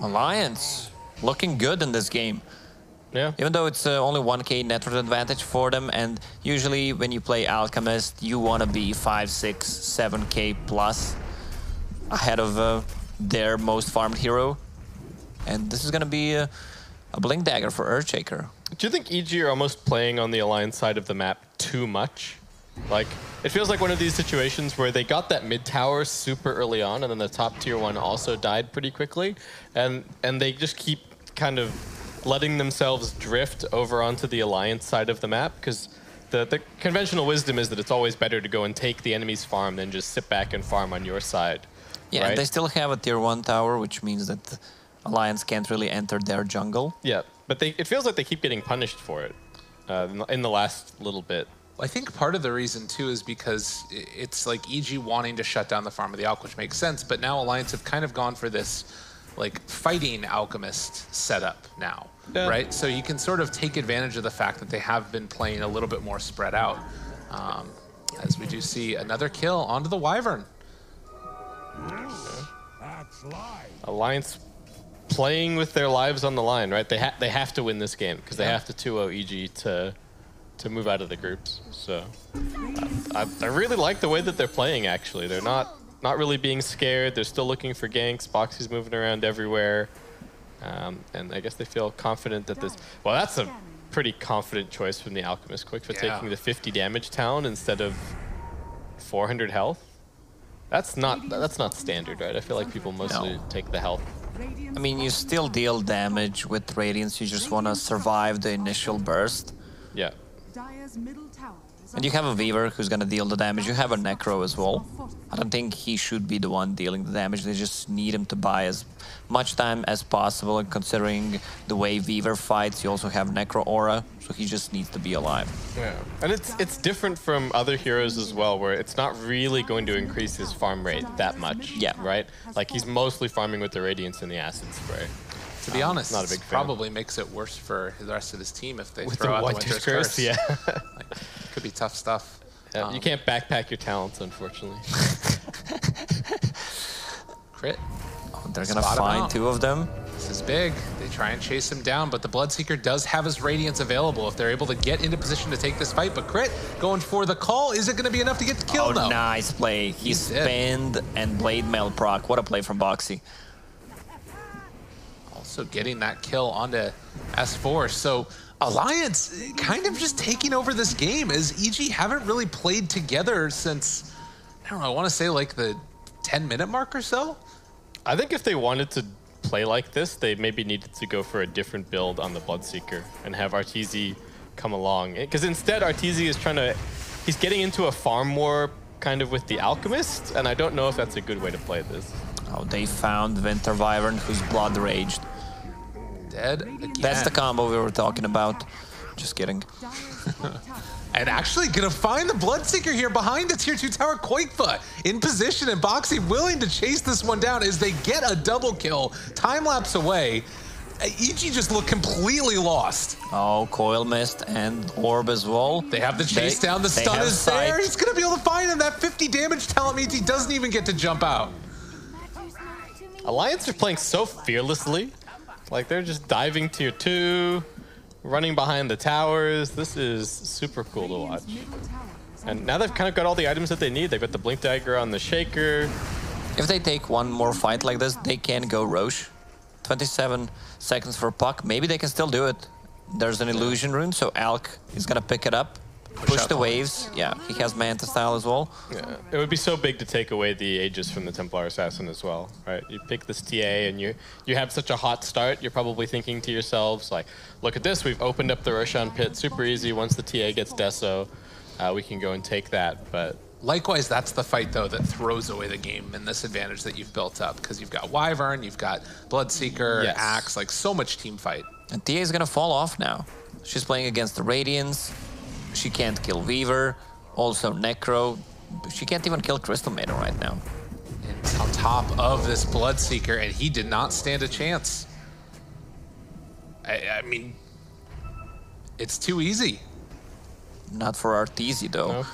Alliance looking good in this game. Yeah. Even though it's only 1k net worth advantage for them, and usually when you play Alchemist, you want to be 5, 6, 7k plus ahead of their most farmed hero. And this is going to be a Blink Dagger for Earthshaker. Do you think EG are almost playing on the Alliance side of the map too much? Like, it feels like one of these situations where they got that mid tower super early on, and then the top tier one also died pretty quickly, and they just keep kind of letting themselves drift over onto the Alliance side of the map, because the conventional wisdom is that it's always better to go and take the enemy's farm than just sit back and farm on your side. Yeah, right? and they still have a tier 1 tower, which means that Alliance can't really enter their jungle. Yeah, but it feels like they keep getting punished for it in the last little bit. I think part of the reason, too, is because it's like EG wanting to shut down the farm of the Alch, which makes sense, but now Alliance have kind of gone for this like fighting Alchemist setup now, right? So you can sort of take advantage of the fact that they have been playing a little bit more spread out. As we do see another kill onto the Wyvern. Alliance playing with their lives on the line, right? They have to win this game because they have to 2-0 EG to move out of the groups. So I really like the way that they're playing, actually. They're not really being scared. They're still looking for ganks. Boxy's moving around everywhere. And I guess they feel confident that this... Well, that's a pretty confident choice from the Alchemist Quick for taking the 50 damage town instead of 400 health. That's not standard, right? I feel like people mostly take the health. I mean, you still deal damage with Radiance. You just want to survive the initial burst. Yeah. And you have a Weaver who's going to deal the damage. You have a Necro as well. I don't think he should be the one dealing the damage. They just need him to buy as much time as possible. And considering the way Weaver fights, you also have Necro Aura, so he just needs to be alive. Yeah, and it's different from other heroes as well, where it's not really going to increase his farm rate that much. Yeah. Right? Like, he's mostly farming with the Radiance and the Acid Spray. To be honest, not a big probably makes it worse for the rest of his team if they with throw the out the Winter's Winter's Curse. Yeah. Like, could be tough stuff. Yeah, you can't backpack your talents, unfortunately. Crit. Oh, they're going to find two of them. This is big. They try and chase him down, but the Bloodseeker does have his Radiance available if they're able to get into position to take this fight. But Crit going for the call. Is it going to be enough to get the kill, though? Nice play. He spinned and Blade Mail proc. What a play from Boxy. Also getting that kill onto S4. So Alliance kind of just taking over this game, as EG haven't really played together since, I don't know, I want to say like the 10-minute mark or so. I think if they wanted to play like this, they maybe needed to go for a different build on the Bloodseeker and have Arteezy come along. Because instead, Arteezy is he's getting into a farm war kind of with the Alchemist, and I don't know if that's a good way to play this. Oh, they found Winter Wyvern, who's blood raged. Dead again. That's the combo we were talking about. Just kidding. And actually gonna find the Bloodseeker here behind the tier 2 tower. Koikfa in position, and Boxy willing to chase this one down as they get a double kill. Time lapse away. EG just look completely lost. Oh, Coil Mist and Orb as well. They have the chase down. The stun is there. He's gonna be able to find him. That 50 damage talent means he doesn't even get to jump out. Alliance are playing so fearlessly. Like, they're just diving tier 2, running behind the towers. This is super cool to watch. And now they've kind of got all the items that they need. They've got the Blink Dagger on the Shaker. If they take one more fight like this, they can go Roche. 27 seconds for Puck. Maybe they can still do it. There's an illusion rune, so Alk is gonna pick it up. Push the waves. Yeah, he has Manta style as well. Yeah, it would be so big to take away the Aegis from the Templar Assassin as well, right? You pick this TA and you have such a hot start, you're probably thinking to yourselves, like, look at this, we've opened up the Roshan pit super easy. Once the TA gets Deso, we can go and take that, but... Likewise, that's the fight, though, that throws away the game and this advantage that you've built up, because you've got Wyvern, you've got Bloodseeker, Yes. Axe, like so much team fight. And TA is gonna fall off now. She's playing against the Radiance. She can't kill Weaver. Also Necro. She can't even kill Crystal Maiden right now. And on top of this Bloodseeker, and he did not stand a chance. I mean, it's too easy. Not for Arteezy though. No.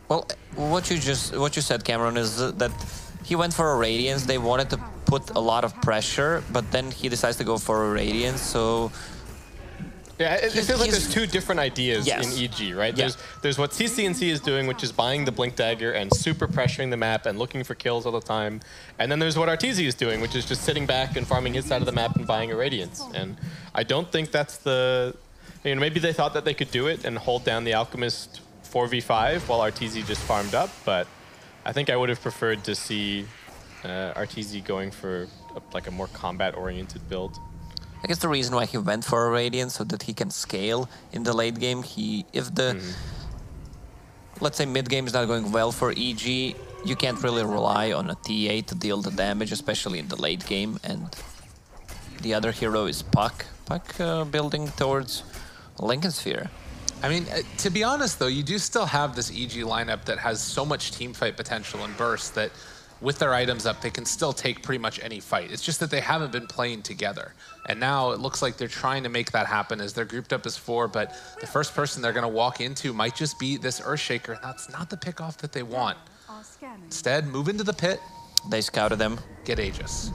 Well, what you said, Cameron, is that he went for a Radiance. They wanted to put a lot of pressure, but then he decides to go for a Radiance. So Yeah, it feels like he's- there's two different ideas Yes. in EG, right? Yeah. There's what CCNC is doing, which is buying the Blink Dagger and super pressuring the map and looking for kills all the time. And then there's what Arteezy is doing, which is just sitting back and farming his side of the map and buying a Radiance. And I don't think that's the... You know, maybe they thought that they could do it and hold down the Alchemist 4v5 while Arteezy just farmed up, but I think I would have preferred to see Arteezy going for like a more combat-oriented build. I guess the reason why he went for a Radiance so that he can scale in the late game. If the let's say mid game is not going well for EG, you can't really rely on a TA to deal the damage, especially in the late game. And the other hero is Puck. Puck building towards Lincoln Sphere. I mean, to be honest, though, you do still have this EG lineup that has so much team fight potential and burst that with their items up, they can still take pretty much any fight. It's just that they haven't been playing together. And now it looks like they're trying to make that happen as they're grouped up as 4, but the first person they're going to walk into might just be this Earthshaker. That's not the pickoff that they want. Are scanning. Instead, move into the pit, They scouted them. get Aegis.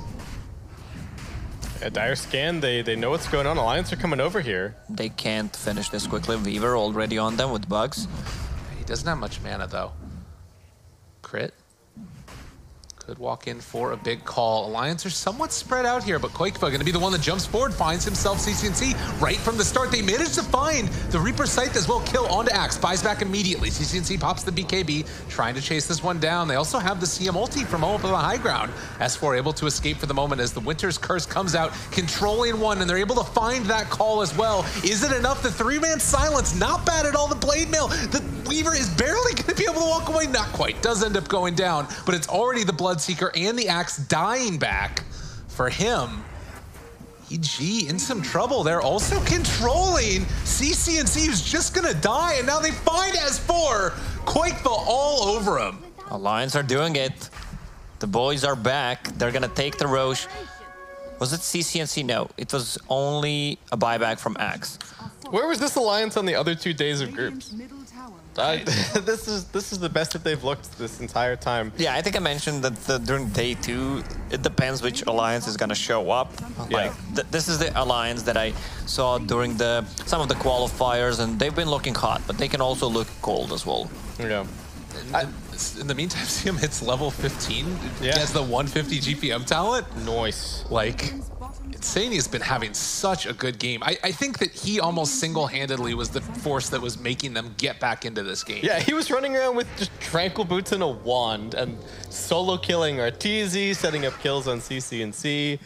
At Dire Scan, they know what's going on. Alliance are coming over here. They can't finish this quickly. Weaver already on them with bugs. He doesn't have much mana, though. Crit. Could walk in for a big call. Alliance are somewhat spread out here, but Quakefa going to be the one that jumps forward, finds himself CCNC right from the start. They managed to find the Reaper Scythe as well. Kill onto Axe, buys back immediately. CCNC pops the BKB, trying to chase this one down. They also have the CM ulti from up on the high ground. S4 able to escape for the moment as the Winter's Curse comes out, controlling one, and they're able to find that call as well. Is it enough? The 3-man silence, not bad at all. The Blade Mail, the Weaver is barely going to be able to walk away. Not quite, does end up going down, but it's already the Bloodseeker and the Axe dying back for him. EG in some trouble. They're also controlling CCNC, who's just gonna die, and now they find S4. Quakeful all over him. Alliance are doing it. The boys are back. They're gonna take the Roche. Was it CCNC? No, it was only a buyback from Axe. Where was this Alliance on the other 2 days of Radiant's groups? middle tower. This is the best that they've looked this entire time. Yeah, I think I mentioned that during day 2, it depends which alliance is gonna show up. Like this is the alliance that I saw during some of the qualifiers, and they've been looking hot, but they can also look cold as well. Yeah. In the meantime, CM hits level 15. Yeah. He has the 150 GPM talent. Nice. Like, Insane has been having such a good game. I think that he almost single-handedly was the force that was making them get back into this game. Yeah, he was running around with just tranquil boots and a wand and solo killing Arteezy, setting up kills on CCNC.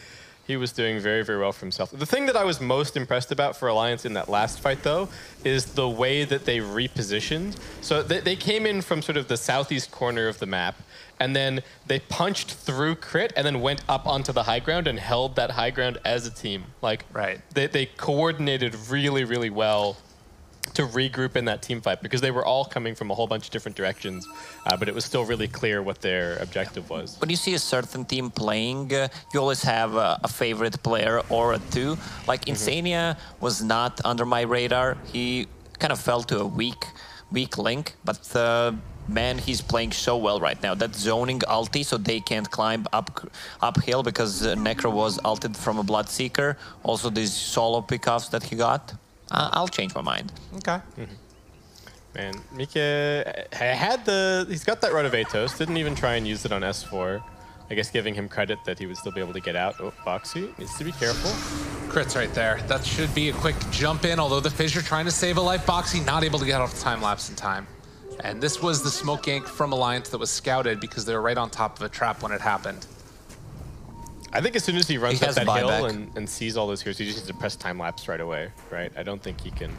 He was doing very, very well for himself. The thing that I was most impressed about for Alliance in that last fight, though, is the way that they repositioned. So they came in from sort of the southeast corner of the map, and then they punched through crit and then went up onto the high ground and held that high ground as a team. Like, right. They coordinated really, really well to regroup in that team fight because they were all coming from a whole bunch of different directions, but it was still really clear what their objective was. When you see a certain team playing, you always have a favorite player or two. Like Insania was not under my radar. He kind of fell to a weak link, but man, he's playing so well right now. That zoning ulti, so they can't climb uphill because Necro was ulted from a Bloodseeker. Also these solo pickoffs that he got. I'll change my mind. Okay. Man, Mike he's got that Rod of Atos, didn't even try and use it on S4. I guess giving him credit that he would still be able to get out. Oh, Boxy needs to be careful. Crits right there. That should be a quick jump in, although the Fissure trying to save a life. Boxy not able to get off the time lapse in time. And this was the smoke gank from Alliance that was scouted because they were right on top of a trap when it happened. I think as soon as he runs up that hill buyback. and sees all those heroes, he just needs to press time lapse right away, right? I don't think he can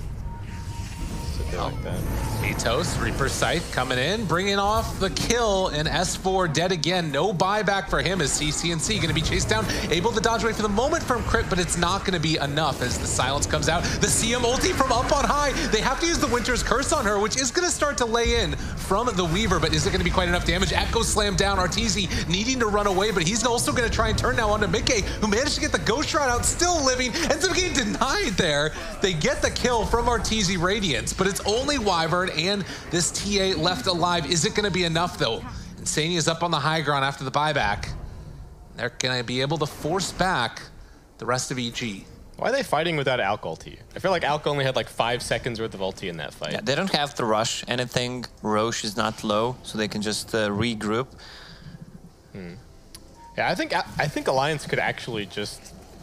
sit there like that. Atos, Reaper's Sight coming in, bringing off the kill, and S4 dead again. No buyback for him as CCNC going to be chased down, able to dodge away for the moment from Crit, but it's not going to be enough as the silence comes out. The CM ulti from up on high. They have to use the Winter's Curse on her, which is going to start to lay in from the Weaver, but is it going to be quite enough damage? Echo slammed down, Arteezy needing to run away, but he's also going to try and turn now onto Mickey, who managed to get the Ghost Shroud out, still living, ends up getting denied there. They get the kill from Arteezy Radiance, but it's only Wyvern and this TA left alive. Is it going to be enough, though? Insania is up on the high ground after the buyback. They're going to be able to force back the rest of EG. Why are they fighting without Alk ulti? I feel like Alk only had like 5 seconds worth of ulti in that fight. Yeah, they don't have to rush anything. Roche is not low, so they can just regroup. Yeah, I think Alliance could actually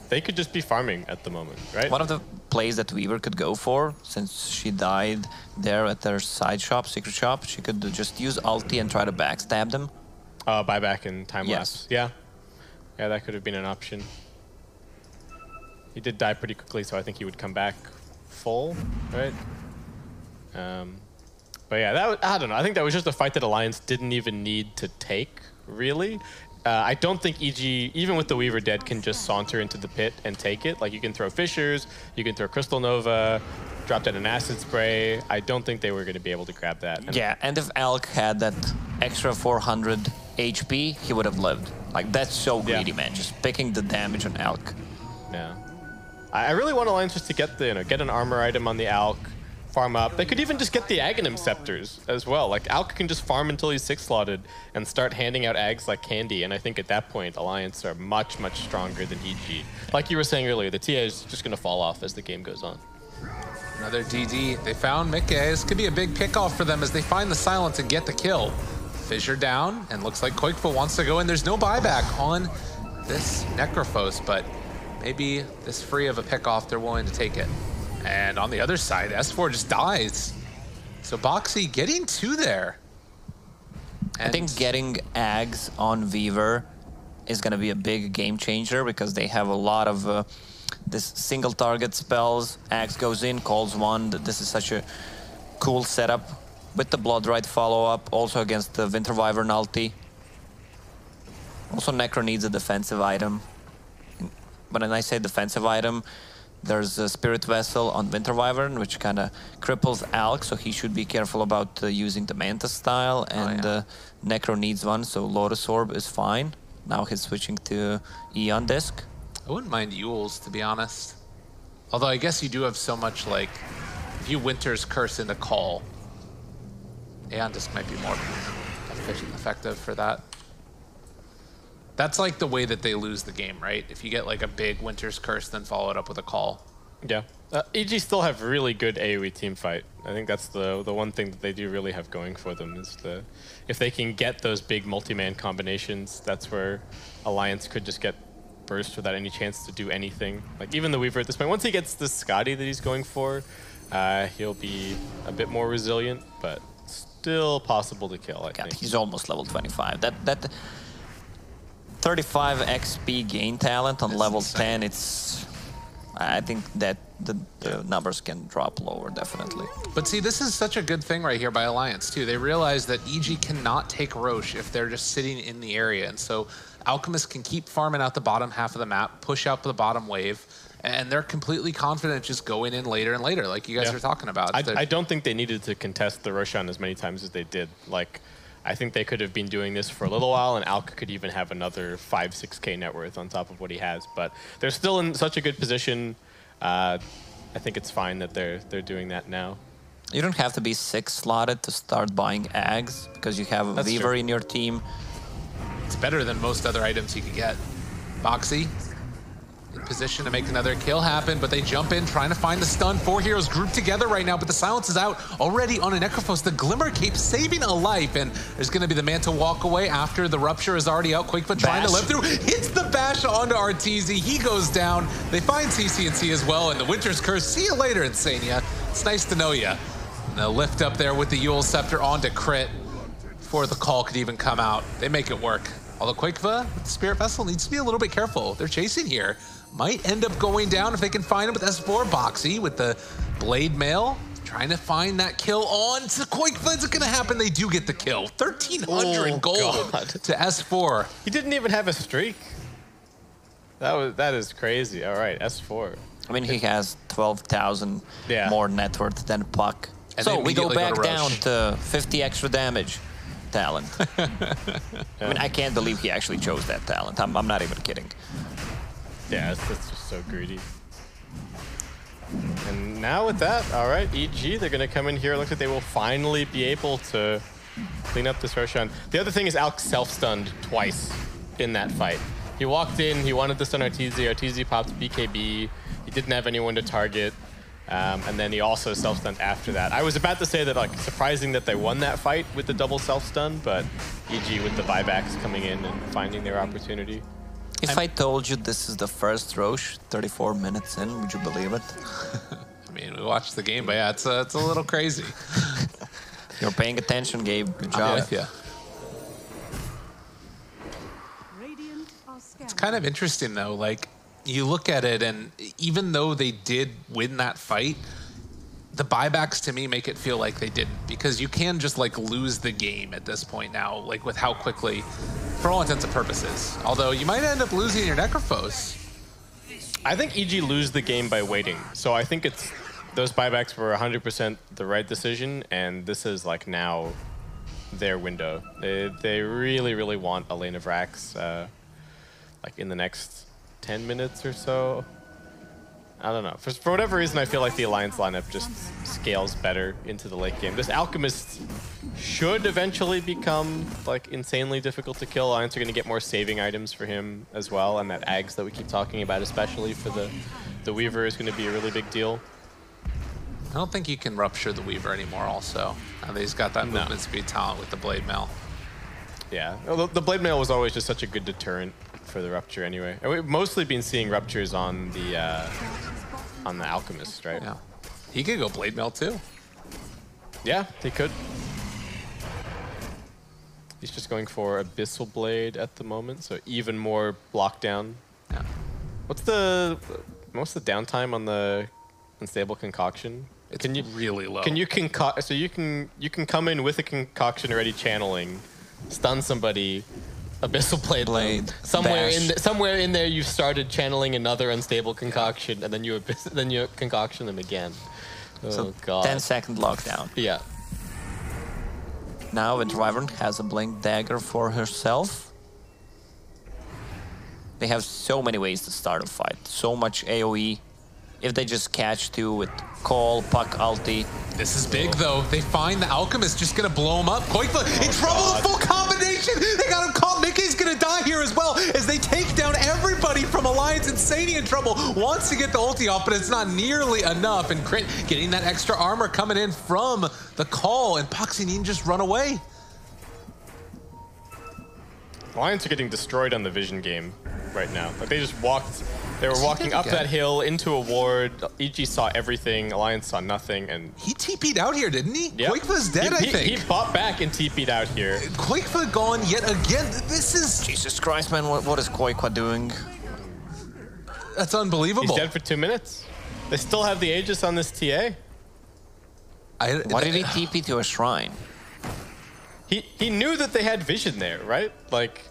they could just be farming at the moment, right? One of the plays that Weaver could go for, since she died there at their side shop, secret shop, she could just use ulti and try to backstab them. Buyback and time lapse. Yes. Yeah, that could have been an option. He did die pretty quickly, so I think he would come back full, right? But yeah, I don't know. I think that was just a fight that Alliance didn't even need to take, really. I don't think EG, even with the Weaver dead, can just saunter into the pit and take it. Like, you can throw Fissures, you can throw Crystal Nova, drop down an Acid Spray. I don't think they were going to be able to grab that. Yeah, and if Alk had that extra 400 HP, he would have lived. Like, that's so greedy, man. Just picking the damage on Alk. Yeah. I really want Alliance just to get get an armor item on the Alk, farm up. They could even just get the Aghanim Scepters as well. Like, Alk can just farm until he's 6-slotted and start handing out Ags like candy. And I think at that point, Alliance are much, much stronger than EG. Like you were saying earlier, the TA is just going to fall off as the game goes on. Another DD. They found Mickey. This could be a big pickoff for them as they find the silence and get the kill. Fissure down, and looks like Koikful wants to go in. There's no buyback on this Necrophos, but maybe this free of a pickoff, they're willing to take it. And on the other side, S4 just dies. So Boxy getting 2 there. And I think getting Ags on Weaver is going to be a big game changer because they have a lot of this single target spells. Ags goes in, calls one. This is such a cool setup with the Bloodrite follow-up, also against the Winter Wyvern ulti. Also, Necro needs a defensive item. But when I say defensive item, there's a Spirit Vessel on Winter Wyvern, which kind of cripples Alk, so he should be careful about using the Manta style, and Necro needs one, so Lotus Orb is fine. Now he's switching to Eon Disc. I wouldn't mind Yules, to be honest. Although I guess you do have so much, like, if you Winter's Curse into Call, Eon Disc might be more effective for that. That's like the way that they lose the game, right? If you get like a big Winter's Curse, then follow it up with a call. Yeah. EG still have really good AoE team fight. I think that's the one thing that they do really have going for them is if they can get those big multi-man combinations, that's where Alliance could just get burst without any chance to do anything. Like even the Weaver at this point, once he gets the Scotty that he's going for, he'll be a bit more resilient, but still possible to kill, I think. He's almost level 25. That 35 XP gain talent on level 10, I think that the numbers can drop lower, definitely. But see, this is such a good thing right here by Alliance, too. They realize that EG cannot take Roche if they're just sitting in the area. And so Alchemist can keep farming out the bottom half of the map, push out the bottom wave, and they're completely confident just going in later and later, like you guys are talking about. I don't think they needed to contest the Roshan as many times as they did. Like, I think they could have been doing this for a little while, and Alka could even have another 5-6K net worth on top of what he has. But they're still in such a good position. I think it's fine that they're doing that now. You don't have to be 6-slotted to start buying Ags, because you have a Weaver in your team. It's better than most other items you could get. Boxy. in position to make another kill happen, but they jump in trying to find the stun. 4 heroes grouped together right now, but the silence is out already on a Necrophos. The Glimmer Cape saving a life, and there's going to be the man to walk away after the Rupture is already out. Quakefoot trying to live through, hits the bash onto Arteezy. He goes down. They find CC&C as well, and the Winter's Curse. See you later, Insania. It's nice to know ya. And they'll lift up there with the Yule Scepter onto Crit before the call could even come out. They make it work. Although Quakefoot with the Spirit Vessel needs to be a little bit careful. They're chasing here. Might end up going down if they can find him with S4. Boxy with the Blade Mail, trying to find that kill on to Quakefoot. It's gonna happen. They do get the kill. 1,300 gold to S4. He didn't even have a streak. That is crazy. All right, S4. I mean, he has 12,000 more net worth than Puck. And so we go back to down to 50 extra damage talent. I mean, I can't believe he actually chose that talent. I'm not even kidding. Yeah, that's just so greedy. And now with that, all right, EG, they're going to come in here. It looks like they will finally be able to clean up this Roshan. The other thing is Alk self-stunned twice in that fight. He walked in, he wanted to stun Arteezy. Arteezy popped BKB. He didn't have anyone to target. And then he also self-stunned after that. I was about to say that, like, surprising that they won that fight with the double self-stun, but EG with the buybacks coming in and finding their opportunity. If I told you this is the first Roche 34 minutes in, would you believe it? I mean, we watched the game, but yeah, it's a little crazy. You're paying attention, Gabe. Good job. I'm with ya. Radiant are scanning. It's kind of interesting, though. Like, you look at it, and even though they did win that fight, the buybacks to me make it feel like they didn't, because you can just like lose the game at this point now, like with how quickly, for all intents and purposes. Although you might end up losing your Necrophos. I think EG lose the game by waiting. So I think it's those buybacks were 100% the right decision, and this is like now their window. They really, really want a lane of racks like in the next 10 minutes or so. I don't know. For whatever reason, I feel like the Alliance lineup just scales better into the late game. This Alchemist should eventually become like insanely difficult to kill. Alliance are going to get more saving items for him as well, and that Ags that we keep talking about, especially for the Weaver, is going to be a really big deal. I don't think you can rupture the Weaver anymore also. Now that he's got that movement speed talent with the Blade Mail. Yeah, well, the Blade Mail was always just such a good deterrent for the Rupture anyway. And we've mostly been seeing Ruptures on the Alchemist, right? Yeah. He could go Blade Mail too. Yeah, he could. He's just going for Abyssal Blade at the moment, so even more lockdown. Yeah. What's the downtime on the Unstable Concoction? It's really low. Can you concoct? So you can come in with a concoction already channeling, stun somebody, Abyssal Blade. Somewhere in there, you've started channeling another unstable concoction, and then you concoction them again. So God. 10-second lockdown. Yeah. Now when Wyvern has a blink dagger for herself, they have so many ways to start a fight. So much AoE. If they just catch two with Call, Puck, ulti. This is big though. They find the Alchemist just gonna blow him up. Quakefoot in trouble, full combination. They got him caught. Mickey's gonna die here as well as they take down everybody from Alliance. Insania in trouble. Wants to get the ulti off, but it's not nearly enough. And Crit getting that extra armor coming in from the Call, and Poxy needing just run away. Alliance are getting destroyed on the vision game right now. Like they just walked. They were walking up that hill into a ward. EG saw everything. Alliance saw nothing, and he TP'd out here, didn't he? Yep. Quakefoot's dead, I think. He fought back and TP'd out here. Quakefoot gone yet again. This is Jesus Christ, man! What is Quakefoot doing? That's unbelievable. He's dead for 2 minutes. They still have the Aegis on this TA. Why did he TP to a shrine? He knew that they had vision there, right? Like,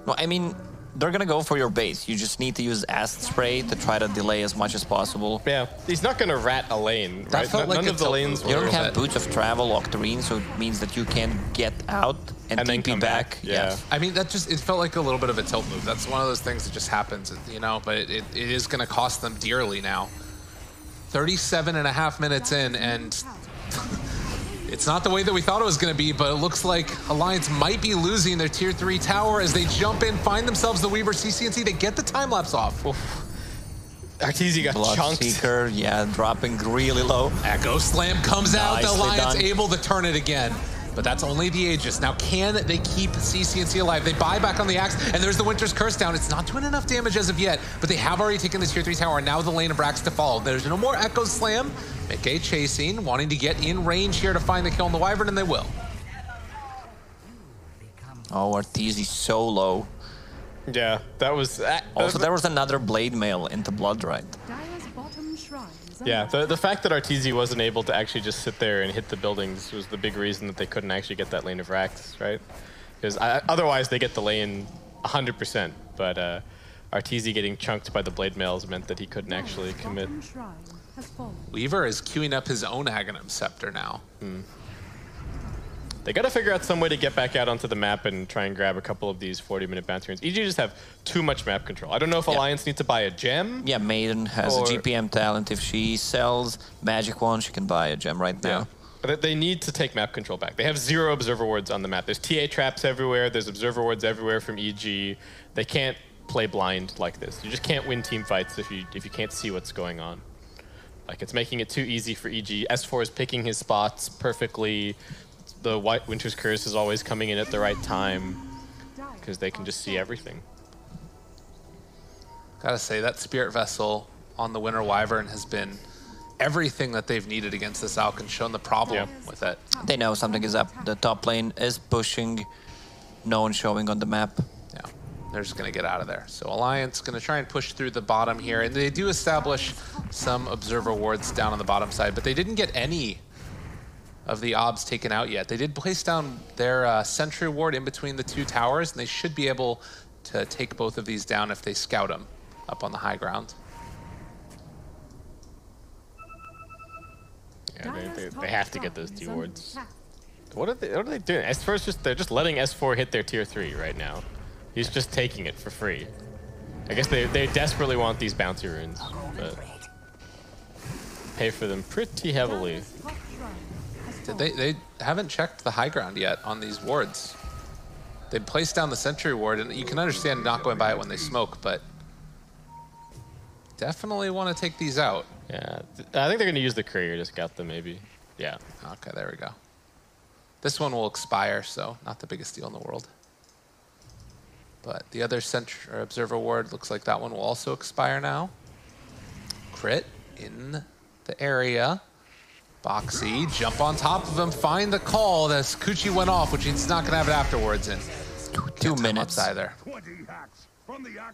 no, I mean, they're gonna go for your base. You just need to use acid spray to try to delay as much as possible. Yeah, he's not gonna rat a lane, right? That felt like none of the lanes You were. don't have boots of travel, Octarine, so it means that you can get out and then TP come back. Yeah. Yes. I mean, it felt like a little bit of a tilt move. That's one of those things that just happens, you know, but it is going to cost them dearly now. 37.5 minutes in, and It's not the way that we thought it was going to be, but it looks like Alliance might be losing their tier 3 tower as they jump in, find themselves the Weaver CCNC. They get the time lapse off. Arteezy got Blood chunked. Seeker, yeah, dropping really low. Echo Slam comes out. The Nicely Alliance done. able to turn it again. But that's only the Aegis. Now, can they keep CCNC alive? They buy back on the Axe, and there's the Winter's Curse down. It's not doing enough damage as of yet, but they have already taken the tier 3 tower, and now the lane of Brax to follow. There's no more Echo Slam. Mickey chasing, wanting to get in range here to find the kill on the Wyvern, and they will. Oh, Arteezy so low. Yeah, that was... Also, there was another Blade Mail into Blood, right? Dire's bottom shrine is Yeah, under the fact that Arteezy wasn't able to actually just sit there and hit the buildings was the big reason that they couldn't actually get that lane of Rax, right? Because otherwise they get the lane 100%, but Arteezy getting chunked by the blade mails meant that he couldn't actually commit. bottom shrine has fallen. Weaver is queuing up his own Aghanim Scepter now. They got to figure out some way to get back out onto the map and try and grab a couple of these 40-minute bounty runes. EG just have too much map control. I don't know if Alliance needs to buy a gem. Yeah, Maiden has Or- a GPM talent. If she sells Magic Wand, she can buy a gem right now. But they need to take map control back. They have 0 observer wards on the map. There's TA traps everywhere. There's observer wards everywhere from EG. They can't play blind like this. You just can't win team fights if you can't see what's going on. Like, it's making it too easy for EG. S4 is picking his spots perfectly. The White Winter's Curse is always coming in at the right time because they can just see everything. Gotta say, that Spirit Vessel on the Winter Wyvern has been everything that they've needed against this Alk and shown the problem with it. They know something is up. The top lane is pushing. No one showing on the map. Yeah, they're just gonna get out of there. So Alliance gonna try and push through the bottom here, and they do establish some observer wards down on the bottom side, but they didn't get any of the obs taken out yet. They did place down their sentry ward in between the 2 towers, and they should be able to take both of these down if they scout them up on the high ground. Yeah, they have to get those T wards. What are they doing? S4's they're just letting S4 hit their tier 3 right now. He's just taking it for free. I guess they desperately want these bounty runes, but pay for them pretty heavily. They haven't checked the high ground yet on these wards. They placed down the sentry ward, and you can understand not going by it when they smoke, but definitely want to take these out. Yeah, I think they're going to use the courier to scout them, maybe. Yeah. Okay, there we go. This one will expire, so not the biggest deal in the world. But the other observer ward looks like that one will also expire now. Crit in the area. Boxy, jump on top of him, find the call. This Kuchi went off, which he's not going to have it afterwards. And 2 minutes. Either.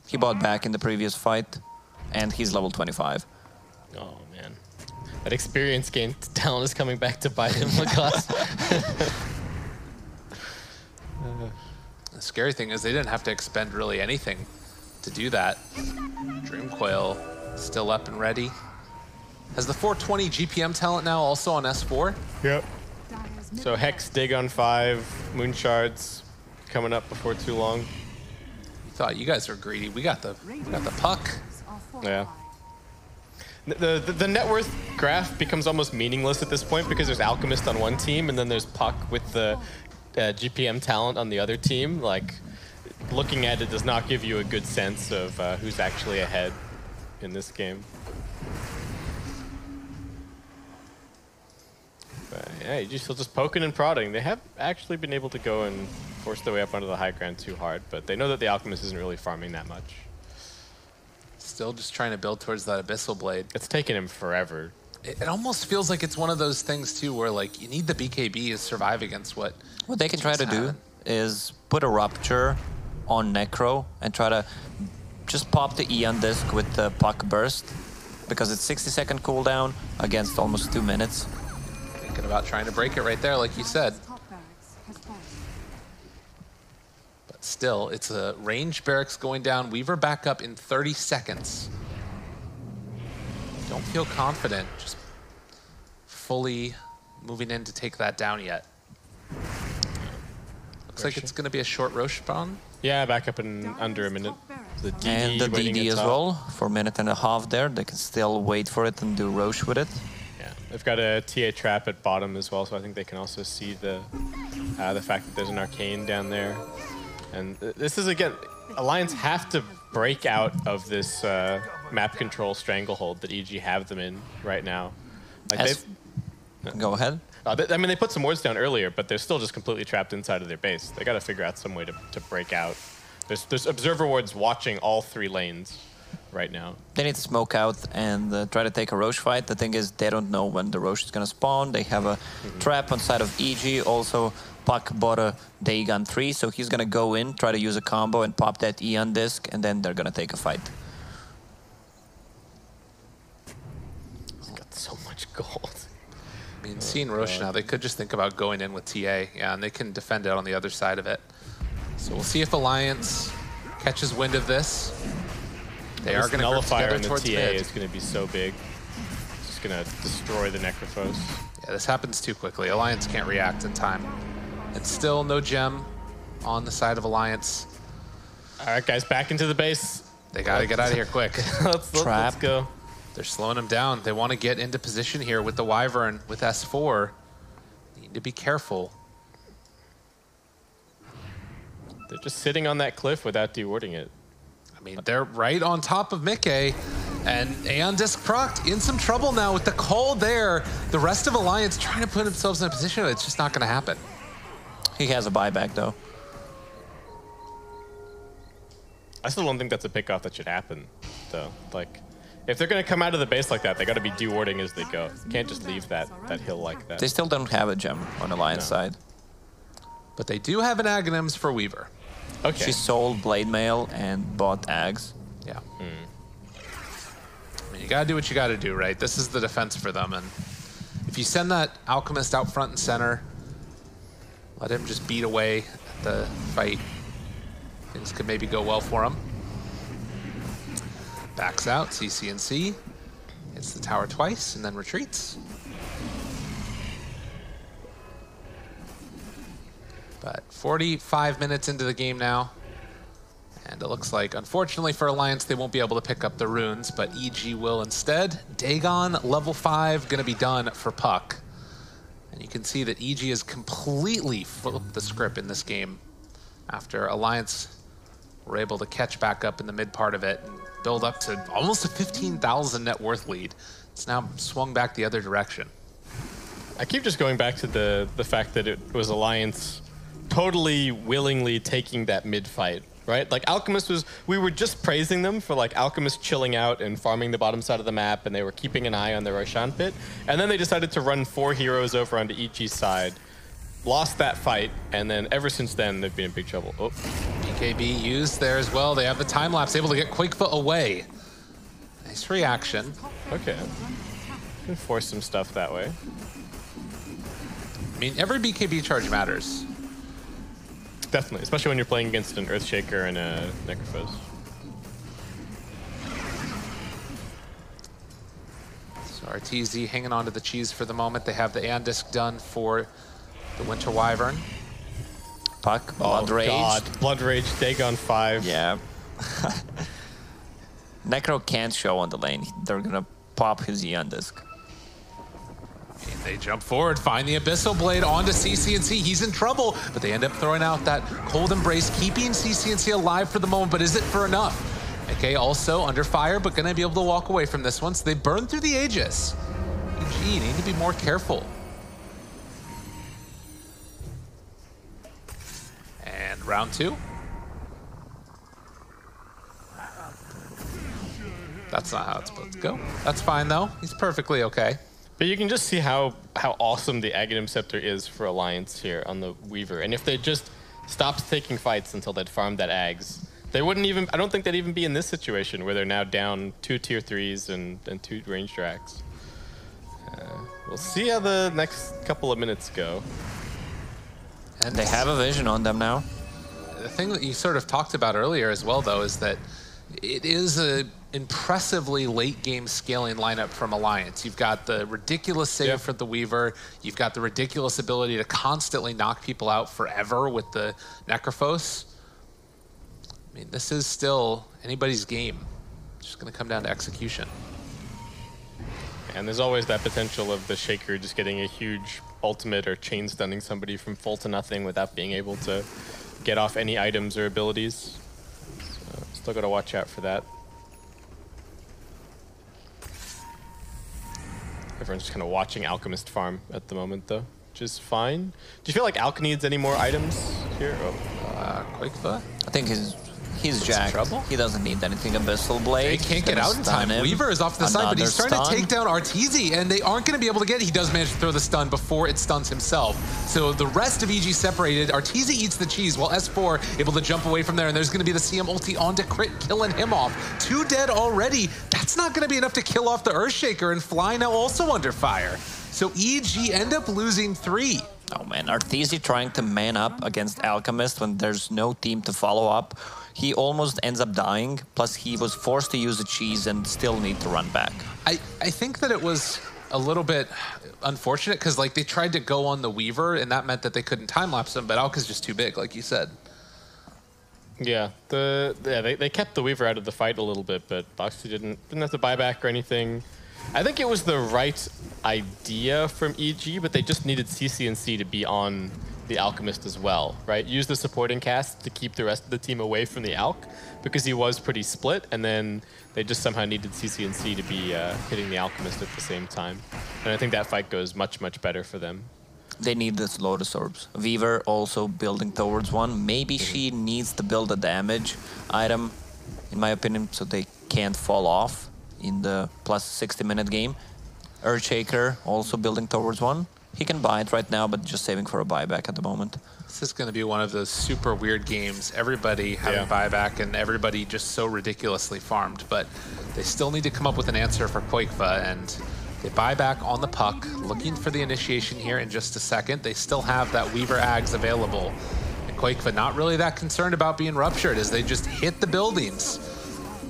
He bought back in the previous fight, and he's level 25. Oh, man. That experience gain talent is coming back to bite him, Lacoste. The scary thing is they didn't have to expend really anything to do that. Dreamcoil still up and ready. Has the 420 GPM talent now also on S4? Yep. So Hex, Dig on 5, Moon Shards coming up before too long. You thought you guys were greedy. We got the puck. Yeah. The net worth graph becomes almost meaningless at this point because there's Alchemist on one team and then there's Puck with the GPM talent on the other team. Like, looking at it does not give you a good sense of who's actually ahead in this game. But yeah, you're still just poking and prodding. They have actually been able to go and force their way up onto the high ground too hard, but they know that the Alchemist isn't really farming that much. Still just trying to build towards that Abyssal Blade. It's taken him forever. It almost feels like it's one of those things, too, where, like, you need the BKB to survive against what What they can try to do is put a Rupture on Necro and try to just pop the Eon Disc with the Puck Burst, because it's 60-second cooldown against almost 2 minutes. Thinking about trying to break it right there, like you said. But still, it's a range barracks going down. Weaver back up in 30 seconds. Don't feel confident just fully moving in to take that down yet. Looks like it's going to be a short Roche spawn. Yeah, back up in under a minute. The DD And the waiting DD at as top. well, for a minute and a half there. They can still wait for it and do Roche with it. Yeah, They've got a TA trap at bottom as well, so I think they can also see the fact that there's an arcane down there. And this is, again, Alliance have to break out of this map control stranglehold that EG have them in right now. Like Go ahead. I mean, they put some wards down earlier, but they're still just completely trapped inside of their base. They got to figure out some way to break out. There's observer wards watching all 3 lanes right now. They need to smoke out and try to take a Roche fight. The thing is, they don't know when the Roche is going to spawn. They have a trap on side of EG. Also, Puck bought a Dagon 3, so he's going to go in, try to use a combo and pop that Eon disc, and then they're going to take a fight. He's got so much gold. I mean, seeing Roche now, they could just think about going in with TA, yeah, and they can defend it on the other side of it. So we'll see if Alliance catches wind of this. They are going to nullifier in the towards TA mid. is going to be so big. It's just going to destroy the Necrophos. Yeah, this happens too quickly. Alliance can't react in time. And still no gem on the side of Alliance. All right, guys, back into the base. They got to get out of here quick. Let's go. They're slowing them down. They want to get into position here with the Wyvern, with S4. Need to be careful. They're just sitting on that cliff without dewarding it. I mean, they're right on top of Mickey. And Aeon Disc procced in some trouble now with the call there. The rest of Alliance trying to put themselves in a position. It's just not going to happen. He has a buyback, though. I still don't think that's a pickoff that should happen, though. Like, if they're going to come out of the base like that, they got to be dewarding as they go. You can't just leave that hill like that. They still don't have a gem on Alliance side. But they do have an Aghanims for Weaver. Okay. She sold Blade Mail and bought Ags. Yeah. I mean, you gotta do what you gotta do, right? This is the defense for them, and if you send that Alchemist out front and center, let him just beat away at the fight, things could maybe go well for him. Backs out, CC&C, hits the tower twice, and then retreats. But 45 minutes into the game now, and it looks like, unfortunately for Alliance, they won't be able to pick up the runes, but EG will instead. Dagon, level 5, gonna be done for Puck. And you can see that EG has completely flipped the script in this game after Alliance were able to catch back up in the mid part of it and build up to almost a 15,000 net worth lead. It's now swung back the other direction. I keep just going back to the fact that it was Alliance totally willingly taking that mid fight, right? Like Alchemist we were just praising them for like Alchemist chilling out and farming the bottom side of the map, and they were keeping an eye on their Roshan pit. And then they decided to run 4 heroes over onto EG's side, lost that fight, and then ever since then they've been in big trouble. Oh. BKB used there as well. They have the time lapse, able to get Quakefoot away. Nice reaction. Okay. Can force some stuff that way. I mean, every BKB charge matters. Definitely, especially when you're playing against an Earthshaker and a Necrophos. So RTZ hanging on to the cheese for the moment. They have the Aeon Disc done for the Winter Wyvern. Puck, Blood Rage. God, Blood Rage, Dagon 5. Yeah. Necro can't show on the lane. They're gonna pop his Eon Disc. And they jump forward, find the Abyssal Blade onto CC&C. He's in trouble, but they end up throwing out that Cold Embrace, keeping CC&C alive for the moment, but is it for enough? Okay, also under fire, but gonna be able to walk away from this one. So they burn through the Aegis. EG need to be more careful. And round 2. That's not how it's supposed to go. That's fine though. He's perfectly okay. But you can just see how awesome the Aghanim Scepter is for Alliance here on the Weaver. And if they just stopped taking fights until they'd farmed that Ags, they wouldn't even, I don't think they'd even be in this situation where they're now down 2 tier 3s and 2 range tracks. We'll see how the next couple of minutes go. And they have a vision on them now. The thing that you sort of talked about earlier as well, though, is that it is a impressively late game scaling lineup from Alliance. You've got the ridiculous save for the Weaver. You've got the ridiculous ability to constantly knock people out forever with the Necrophos. I mean, this is still anybody's game. It's just going to come down to execution. And there's always that potential of the Shaker just getting a huge ultimate or chain stunning somebody from full to nothing without being able to get off any items or abilities. So still got to watch out for that. Everyone's just kind of watching Alchemist farm at the moment, though, which is fine. Do you feel like Alch needs any more items here? Quakefoot? I think he's jacked. Trouble? He doesn't need anything. Abyssal Blade. He can't get out in time. Weaver is off to the side, but he's trying to take down Arteezy, and they aren't going to be able to get it. He does manage to throw the stun before it stuns himself. So the rest of EG separated. Arteezy eats the cheese, while S4 able to jump away from there, and there's going to be the CM ulti onto Crit, killing him off. 2 dead already. That's not going to be enough to kill off the Earthshaker, and Fly now also under fire. So EG end up losing 3. Oh man, Arteezy trying to man up against Alchemist when there's no team to follow up. He almost ends up dying, plus he was forced to use a cheese and still need to run back. I think that it was a little bit unfortunate because like they tried to go on the Weaver and that meant that they couldn't time-lapse him, but Alka's just too big, like you said. Yeah, they kept the Weaver out of the fight a little bit, but Boxy didn't have to buy back or anything. I think it was the right idea from EG, but they just needed CCNC to be on the Alchemist as well, right? Use the supporting cast to keep the rest of the team away from the Alch because he was pretty split, and then they just somehow needed CCNC to be hitting the Alchemist at the same time. And I think that fight goes much, much better for them. They need this Lotus Orbs. Weaver also building towards one. Maybe she needs to build a damage item, in my opinion, so they can't fall off in the plus 60-minute game. Earthshaker also building towards one. He can buy it right now, but just saving for a buyback at the moment. This is going to be one of those super weird games. Everybody having buyback and everybody just so ridiculously farmed, but they still need to come up with an answer for Quakefa, and they buy back on the puck, looking for the initiation here in just a second. They still have that Weaver Ags available, and Quakefa not really that concerned about being ruptured as they just hit the buildings.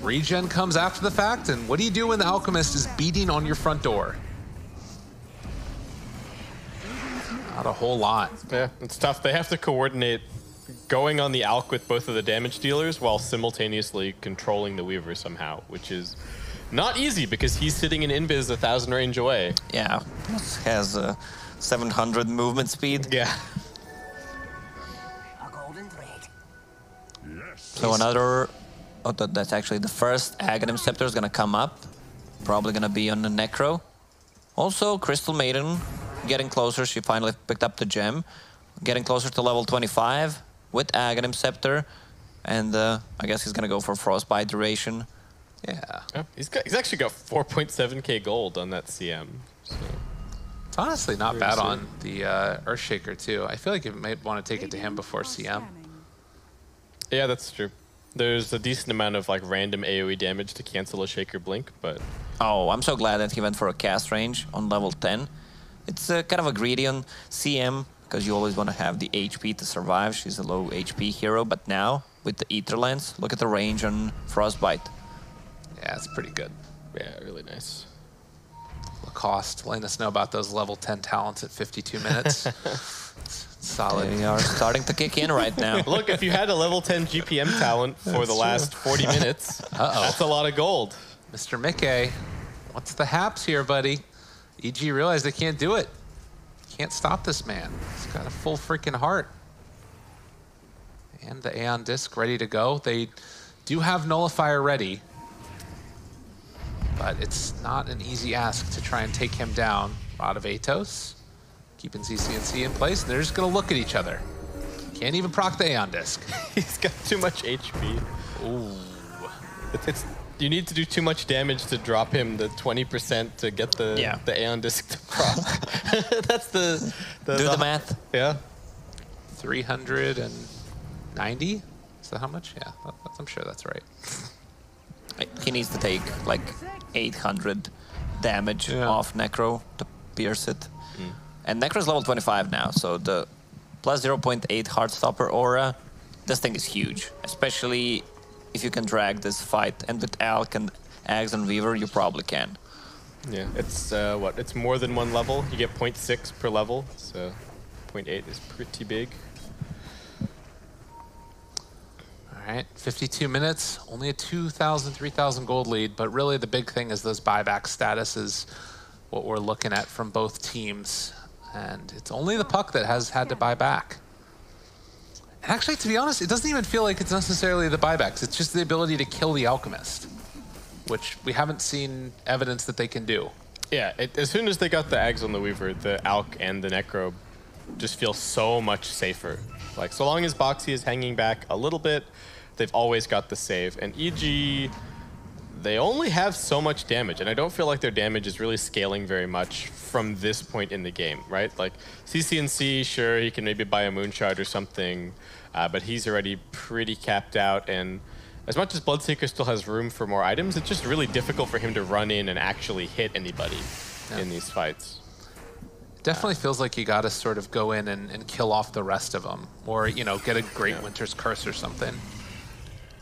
Regen comes after the fact, and what do you do when the Alchemist is beating on your front door? Not a whole lot. Yeah, it's tough. They have to coordinate going on the Alch with both of the damage dealers while simultaneously controlling the Weaver somehow, which is not easy because he's sitting in invis 1,000 range away. Yeah, has 700 movement speed. Yeah. A golden thread. So another... Oh, that's actually the first Aghanim Scepter is going to come up. Probably going to be on the Necro. Also, Crystal Maiden getting closer. She finally picked up the gem. Getting closer to level 25 with Aghanim Scepter. And I guess he's going to go for Frostbite duration. Yeah. He's actually got 4.7k gold on that CM. So. It's honestly not bad on the Earthshaker, too. I feel like you might want to take it to him before CM. Yeah, that's true. There's a decent amount of like random AoE damage to cancel a Shaker Blink, but... Oh, I'm so glad that he went for a cast range on level 10. It's kind of a greedy on CM, because you always want to have the HP to survive. She's a low HP hero, but now, with the Ether Lens, look at the range on Frostbite. Yeah, it's pretty good. Yeah, really nice. Lacoste, letting us know about those level 10 talents at 52 minutes. Solid. They are starting to kick in right now. Look, if you had a level 10 GPM talent for the last 40 minutes, that's a lot of gold. Mr. Mickey, what's the haps here, buddy? EG realized they can't do it. Can't stop this man. He's got a full freaking heart. And the Aeon Disc ready to go. They do have Nullifier ready, but it's not an easy ask to try and take him down. Rod of Atos, keeping CCNC in place, and they're just going to look at each other. Can't even proc the Aeon Disc. He's got too much HP. Ooh. You need to do too much damage to drop him the 20% to get the Aeon Disc to proc. That's the Do the math. Yeah. 390? Is that how much? Yeah, I'm sure that's right. He needs to take like 800 damage off Necro to pierce it. And Necro's level 25 now, so the plus 0.8 Heartstopper aura, this thing is huge. Especially if you can drag this fight. And with Alk and Ags and Weaver, you probably can. Yeah, it's what? It's more than one level. You get 0.6 per level, so 0.8 is pretty big. All right, 52 minutes, only a 2,000, 3,000 gold lead, but really the big thing is those buyback statuses. what we're looking at from both teams. And it's only the puck that has had to buy back. And actually, to be honest, it doesn't even feel like it's necessarily the buybacks. It's just the ability to kill the Alchemist, which we haven't seen evidence that they can do. Yeah, as soon as they got the Ags on the Weaver, the Alk and the Necro just feel so much safer. Like, so long as Boxy is hanging back a little bit, they've always got the save. And EG, they only have so much damage, and I don't feel like their damage is really scaling very much from this point in the game, right? Like, CCNC, sure, he can maybe buy a Moonshot or something, but he's already pretty capped out, and as much as Bloodseeker still has room for more items, it's just really difficult for him to run in and actually hit anybody in these fights. Definitely feels like you got to sort of go in and kill off the rest of them, or, you know, get a Great Winter's Curse or something.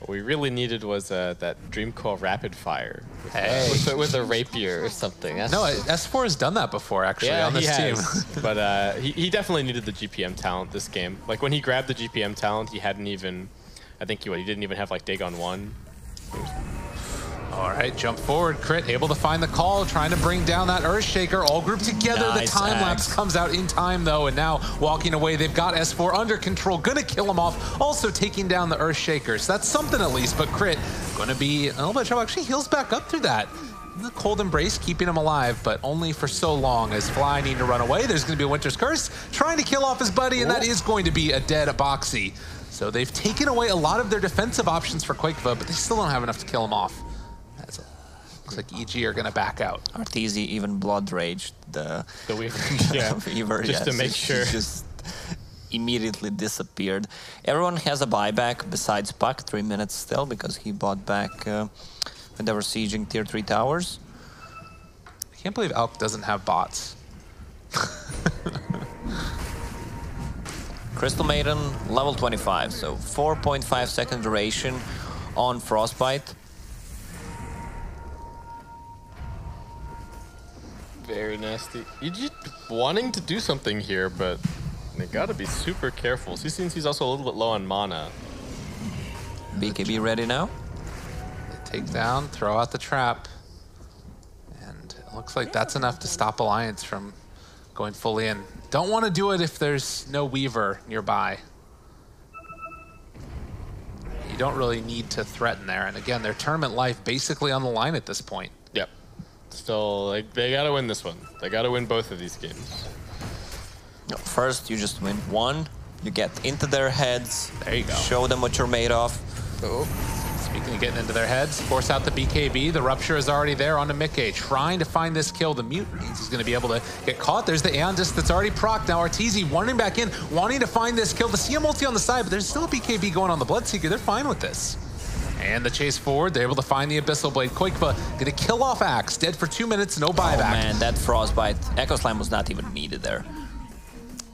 What we really needed was that Dreamcoil Rapid Fire with a Rapier or something. No, S4 has done that before, actually, on this team. But he definitely needed the GPM talent this game. Like, when he grabbed the GPM talent, he hadn't even, I think he didn't even have, like, Dagon 1. All right, jump forward, Crit, able to find the call, trying to bring down that Earthshaker, all grouped together. Nice the time-lapse comes out in time, though, and now walking away, they've got S4 under control, gonna kill him off, also taking down the Earthshaker. So that's something at least, but Crit gonna be a little bit of trouble. Actually heals back up through that. The Cold Embrace keeping him alive, but only for so long as Fly need to run away. There's gonna be a Winter's Curse, trying to kill off his buddy, and that is going to be a dead Boxy. So they've taken away a lot of their defensive options for Quakeva, but they still don't have enough to kill him off. Looks like EG are going to back out. Arteezy even blood raged the Weaver, yeah, Weaver, just to make sure. He just immediately disappeared. Everyone has a buyback besides Puck, 3 minutes still, because he bought back when they were sieging tier 3 towers. I can't believe Alk doesn't have bots. Crystal Maiden, level 25, so 4.5 second duration on Frostbite. Very nasty. You're just wanting to do something here, but they gotta be super careful. CCNC's also a little bit low on mana. BKB ready now? They take down, throw out the trap. And it looks like that's enough to stop Alliance from going fully in. Don't want to do it if there's no Weaver nearby. You don't really need to threaten there. And again, their tournament life basically on the line at this point. Yep. Still, like, they gotta win this one. They gotta win both of these games. No, first, you just win one. You get into their heads. There you go. Show them what you're made of. Oh. Speaking of getting into their heads, force out the BKB. The Rupture is already there onto Mickey, trying to find this kill. The Mutant means he's going to be able to get caught. There's the Aeon Disc that's already procced. Now Arteezy running back in, wanting to find this kill. The CM multi on the side, but there's still a BKB going on the Bloodseeker. They're fine with this. And the chase forward, they're able to find the Abyssal Blade. Quakeva gonna kill off Axe, dead for 2 minutes, no buyback. Oh man, that Frostbite. Echo Slam was not even needed there.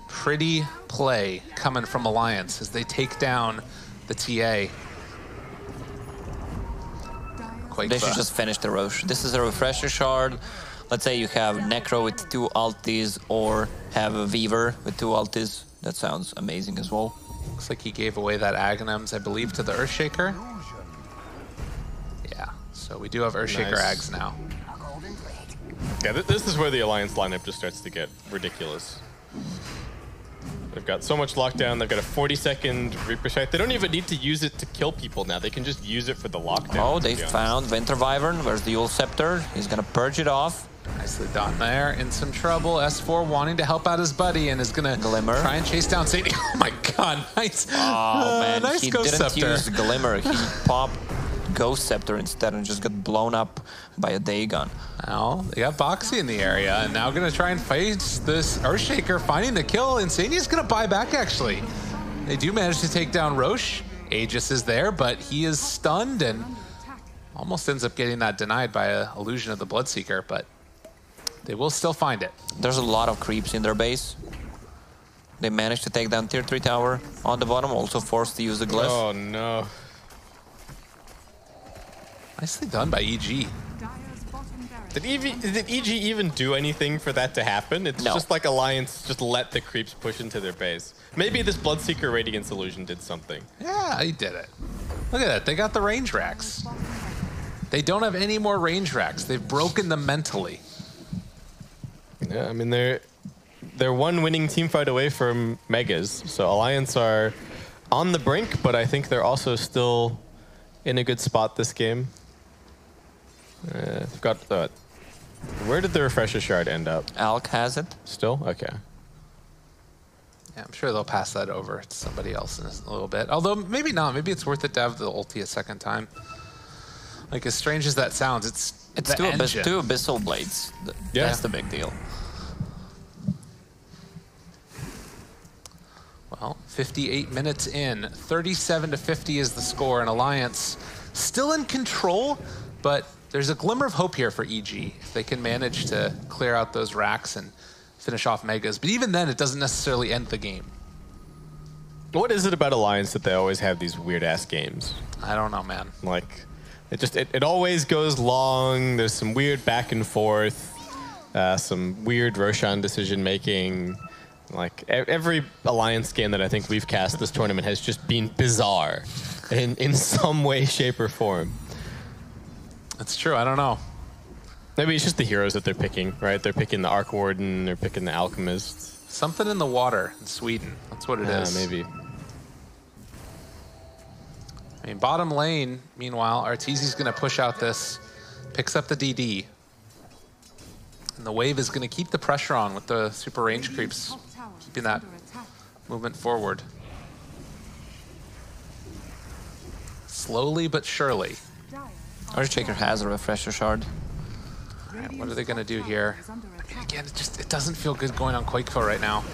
Pretty play coming from Alliance as they take down the TA. Quakeva. They should just finish the Roche. This is a refresher shard. Let's say you have Necro with 2 ultis or have a Weaver with 2 ultis. That sounds amazing as well. Looks like he gave away that Aghanims, I believe, to the Earthshaker. Yeah, so we do have Earthshaker Nice. Ags now. Yeah, this is where the Alliance lineup just starts to get ridiculous. They've got so much lockdown. They've got a 40-second Reaper Strike. They don't even need to use it to kill people now. They can just use it for the lockdown. Oh, they found Winter Wyvern. Where's the Yule Scepter? He's gonna purge it off. Nicely done there. In some trouble. S4 wanting to help out his buddy and is gonna Glimmer. try and chase down Sadie. Oh my god, nice. Oh man, nice he Ghost didn't Scepter. use Glimmer. He popped Ghost Scepter instead and just got blown up by a Dagon. Now, they got Boxy in the area, and now gonna try and face this Earthshaker, finding the kill. Insania's gonna buy back, actually. They do manage to take down Roche. Aegis is there, but he is stunned and almost ends up getting that denied by an illusion of the Bloodseeker, but they will still find it. There's a lot of creeps in their base. They managed to take down tier 3 tower on the bottom, also forced to use the glyph. Oh no. Nicely done by EG. Dire's bottom barracks. Did EG even do anything for that to happen? It's No. just like Alliance just let the creeps push into their base. Maybe this Bloodseeker Radiance Illusion did something. Yeah, he did it. Look at that, they got the range racks. They don't have any more range racks. They've broken them mentally. Yeah, I mean, they're one winning team fight away from Megas. So Alliance are on the brink, but I think they're also still in a good spot this game. They've got where did the refresher shard end up? Alk has it. Still? Okay. Yeah, I'm sure they'll pass that over to somebody else in a little bit. Although maybe not. Maybe it's worth it to have the ulti a second time. Like, as strange as that sounds, it's two Abyssal Blades. Yeah. That's the big deal. Well, 58 minutes in, 37-50 is the score, and Alliance still in control, but there's a glimmer of hope here for EG if they can manage to clear out those racks and finish off Megas. But even then, it doesn't necessarily end the game. What is it about Alliance that they always have these weird-ass games? I don't know, man. Like, it always goes long. There's some weird back and forth, some weird Roshan decision-making. Like, every Alliance game that I think we've cast this tournament has just been bizarre in some way, shape, or form. That's true. I don't know. Maybe it's just the heroes that they're picking, right? They're picking the Arc Warden, they're picking the Alchemist. Something in the water in Sweden. That's what it is. Maybe. I mean, bottom lane, meanwhile, Arteezy's going to push out this, picks up the DD. And the wave is going to keep the pressure on with the super range creeps, keeping that movement forward. Slowly but surely. Earthshaker has a refresher shard. All right, what are they going to do here? I mean, again, it doesn't feel good going on Quakefo right now.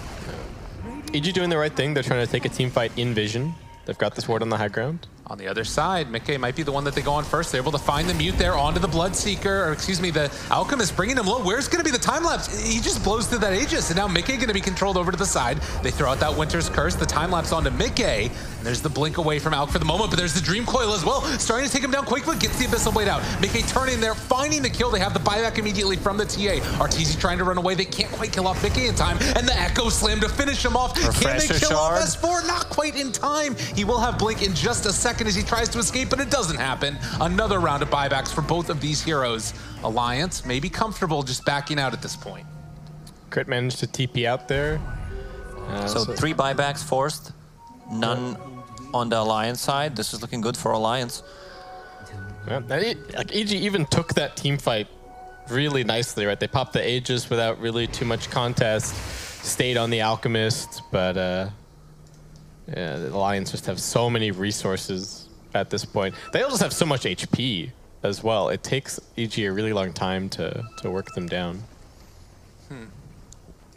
EG doing the right thing. They're trying to take a team fight in vision. They've got this ward on the high ground. On the other side, Mickey might be the one that they go on first. They're able to find the mute there onto the Bloodseeker, or excuse me, the Alchemist, bringing him low. Where's going to be the time lapse? He just blows through that Aegis, and now Mickey going to be controlled over to the side. They throw out that Winter's Curse, the time lapse onto Mickey, and there's the blink away from Alk for the moment, but there's the Dream Coil as well. Starting to take him down. Quakefoot gets the Abyssal Blade out. Mickey turning there, finding the kill. They have the buyback immediately from the TA. Arteezy trying to run away. They can't quite kill off Mickey in time, and the Echo Slam to finish him off. Can they kill off S4? Not quite in time. He will have blink in just a second as he tries to escape, but it doesn't happen. Another round of buybacks for both of these heroes. Alliance may be comfortable just backing out at this point. Crit managed to TP out there. So 3 buybacks forced, none on the Alliance side. This is looking good for Alliance. Yeah, like EG even took that team fight really nicely, right? They popped the Aegis without really too much contest, stayed on the Alchemist, but yeah, the Alliance just have so many resources at this point. They all just have so much HP as well. It takes EG a really long time to work them down.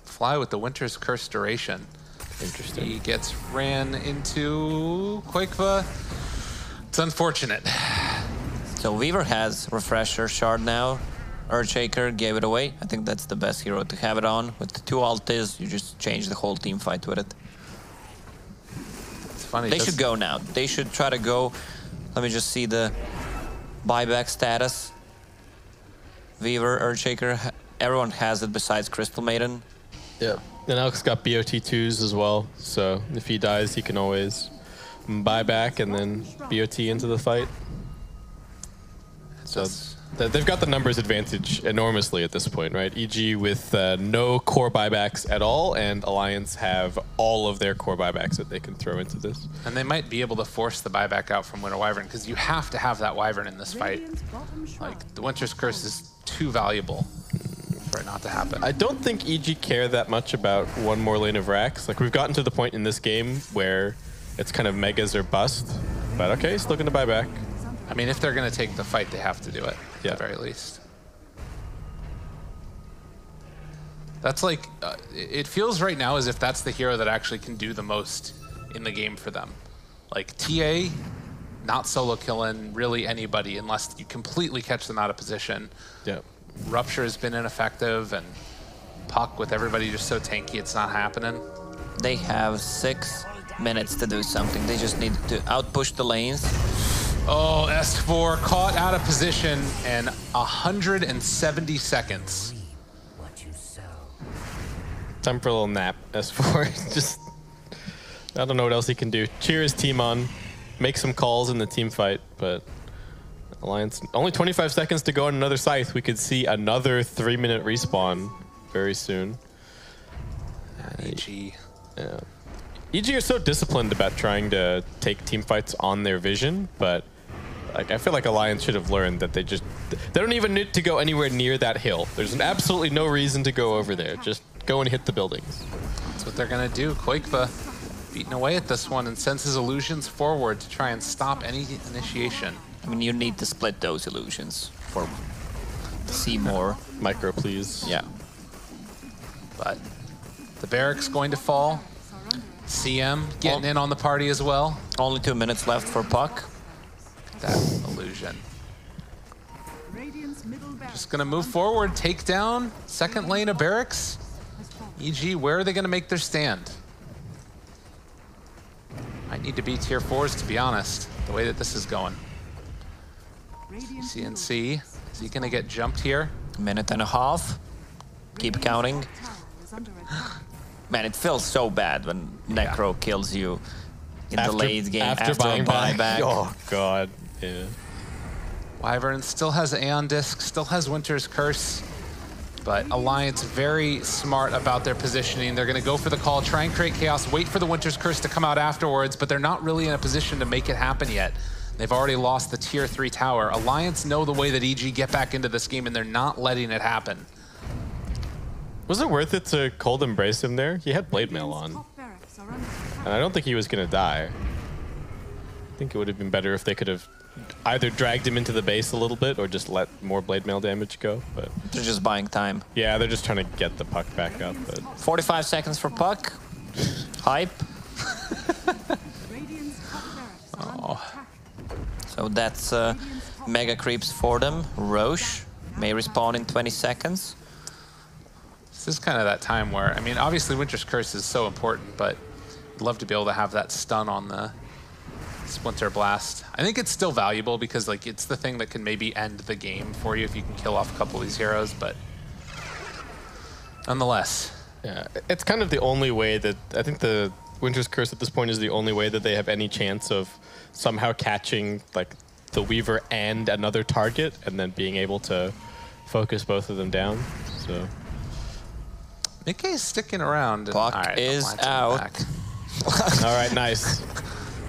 Fly with the Winter's Curse duration. Interesting. He gets ran into Quakeva. It's unfortunate. So Weaver has Refresher Shard now. Earthshaker gave it away. I think that's the best hero to have it on. With the 2 ultis, you just change the whole team fight with it. It's funny. They should go now. They should try to go. Let me just see the buyback status. Weaver, Earthshaker, everyone has it besides Crystal Maiden. Yeah. And Alex got BOT2s as well, so if he dies, he can always buy back and then BOT into the fight. So they've got the numbers advantage enormously at this point, right? EG with no core buybacks at all, and Alliance have all of their core buybacks that they can throw into this. And they might be able to force the buyback out from Winter Wyvern, because you have to have that Wyvern in this fight. Like, the Winter's Curse is too valuable for it not to happen. I don't think EG care that much about one more lane of racks. Like, we've gotten to the point in this game where it's kind of megas or bust. But okay, still going to buy back. I mean, if they're going to take the fight, they have to do it, Yeah. at the very least. That's like, it feels right now as if that's the hero that actually can do the most in the game for them. Like, TA, not solo killing really anybody unless you completely catch them out of position. Yeah. Rupture has been ineffective, and Puck with everybody just so tanky, it's not happening. They have 6 minutes to do something. They just need to outpush the lanes. Oh, S4 caught out of position and 170 seconds. Time for a little nap, S4. Just, I don't know what else he can do. Cheer his team on, make some calls in the team fight, but Alliance, only 25 seconds to go on another scythe. We could see another 3-minute respawn very soon. EG. Yeah. EG are so disciplined about trying to take team fights on their vision, but like I feel like Alliance should have learned that they don't even need to go anywhere near that hill. There's absolutely no reason to go over there. Just go and hit the buildings. That's what they're gonna do. Koikva beating away at this one and sends his illusions forward to try and stop any initiation. I mean, you need to split those illusions to see more. Micro, please. Yeah. But the barracks going to fall. CM getting in on the party as well. Only 2 minutes left for Puck. That illusion. Just gonna move forward, take down second lane of barracks. EG, where are they gonna make their stand? Might need to be tier 4s, to be honest, the way that this is going. CNC, is he gonna get jumped here? Minute and a half. Keep counting. Man, it feels so bad when Necro kills you in the late game after a buyback. Oh, God. Yeah. Wyvern still has Aeon Disc, still has Winter's Curse, but Alliance very smart about their positioning. They're going to go for the call, try and create chaos, wait for the Winter's Curse to come out afterwards, but they're not really in a position to make it happen yet. They've already lost the tier 3 tower. Alliance know the way that EG get back into this game, and they're not letting it happen. Was it worth it to cold embrace him there? He had blade mail on. And I don't think he was going to die. I think it would have been better if they could have either dragged him into the base a little bit or just let more blade mail damage go. But they're just buying time. Yeah, they're just trying to get the Puck back up. But 45 seconds for Puck. Hype. Oh. So that's mega creeps for them. Roche may respawn in 20 seconds. This is kind of that time where, I mean, obviously Winter's Curse is so important, but I'd love to be able to have that stun on the Splinter Blast. I think it's still valuable because like it's the thing that can maybe end the game for you if you can kill off a couple of these heroes, but nonetheless. Yeah, it's kind of the only way that, I think the Winter's Curse at this point is the only way that they have any chance of somehow catching like the Weaver and another target and then being able to focus both of them down, so. Mickey's sticking around. Puck is out. All right, nice.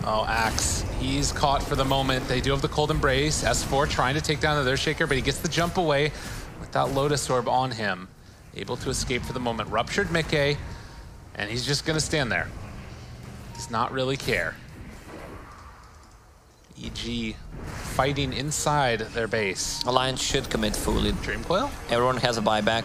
Oh, Axe. He's caught for the moment. They do have the Cold Embrace. S4 trying to take down the Earthshaker, but he gets the jump away with that Lotus Orb on him. Able to escape for the moment. Ruptured Mickey, and he's just going to stand there. Does not really care. EG fighting inside their base. Alliance should commit fully. Dreamcoil? Everyone has a buyback.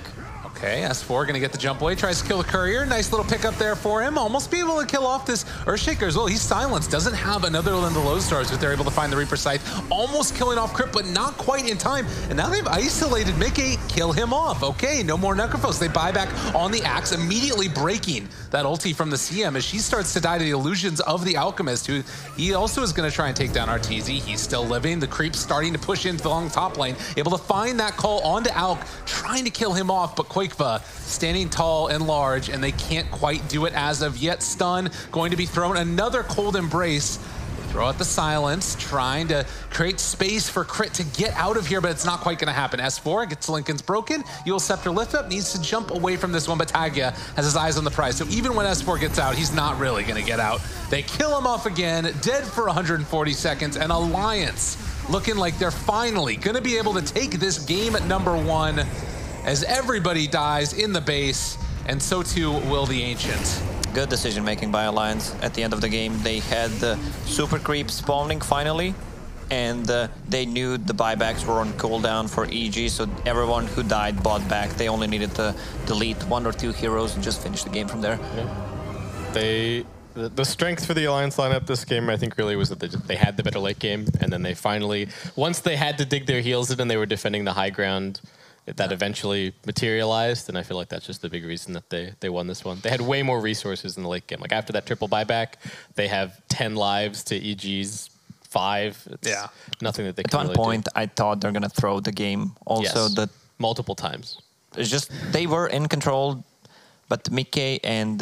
Okay, S4 gonna get the jump away, tries to kill the courier. Nice little pickup there for him. Almost be able to kill off this Earthshaker as well. He's silenced, doesn't have another one of the Lodestars, but they're able to find the Reaper Scythe. Almost killing off Crypt, but not quite in time. And now they've isolated Mickey, kill him off. Okay, no more Necrophos. They buy back on the Axe, immediately breaking that ulti from the CM as she starts to die to the illusions of the Alchemist, who he also is gonna try and take down Arteezy. He's still living. The creep's starting to push into the long top lane. Able to find that call onto Alk, trying to kill him off, but Koikva standing tall and large, and they can't quite do it as of yet. Stun going to be thrown. Another Cold Embrace. They throw out the silence, trying to create space for Crit to get out of here, but it's not quite going to happen. S4 gets Lincoln's broken. Yule Scepter lift up, needs to jump away from this one, but Tagia has his eyes on the prize. So even when S4 gets out, he's not really going to get out. They kill him off again, dead for 140 seconds, and Alliance looking like they're finally going to be able to take this game at #1. As everybody dies in the base, and so too will the Ancients. Good decision making by Alliance. At the end of the game, they had the super creep spawning finally, and they knew the buybacks were on cooldown for EG, so everyone who died bought back. They only needed to delete 1 or 2 heroes and just finish the game from there. Yeah. The strength for the Alliance lineup this game, I think, really was that they had the better late game, and then they finally, once they had to dig their heels in and they were defending the high ground, that eventually materialized, and I feel like that's just the big reason that they won this one. They had way more resources in the late game. Like after that triple buyback, they have 10 lives to EG's 5. It's nothing that they can really do. At one point, I thought they're gonna throw the game. Also, yes, multiple times. It's just they were in control, but Mickey and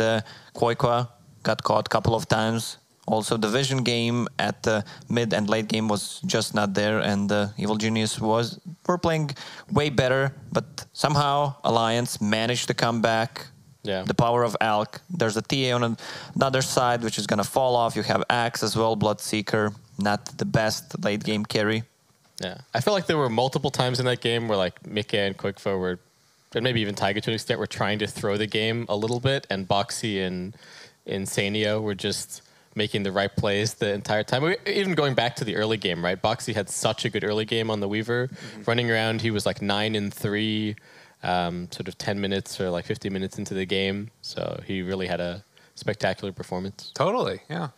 Koikwa got caught a couple of times Also, the vision game at the mid and late game was just not there, and Evil Genius were playing way better, but somehow Alliance managed to come back. Yeah. The power of Alk. There's a TA on another side, which is going to fall off. You have Axe as well, Bloodseeker. Not the best late game carry. Yeah. I feel like there were multiple times in that game where like Mika and Quickfoe were, and maybe even Taiga to an extent, were trying to throw the game a little bit, and Boxy and Sanio were just making the right plays the entire time. Even going back to the early game, right? Boxy had such a good early game on the Weaver. Running around, he was like 9-3. Sort of 10 minutes or like 50 minutes into the game. So he really had a spectacular performance. Totally, yeah.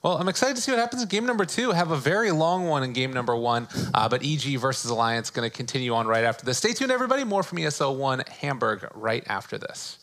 Well, I'm excited to see what happens in game number 2. Have a very long one in game number 1, but EG versus Alliance going to continue on right after this. Stay tuned, everybody. More from ESL One Hamburg right after this.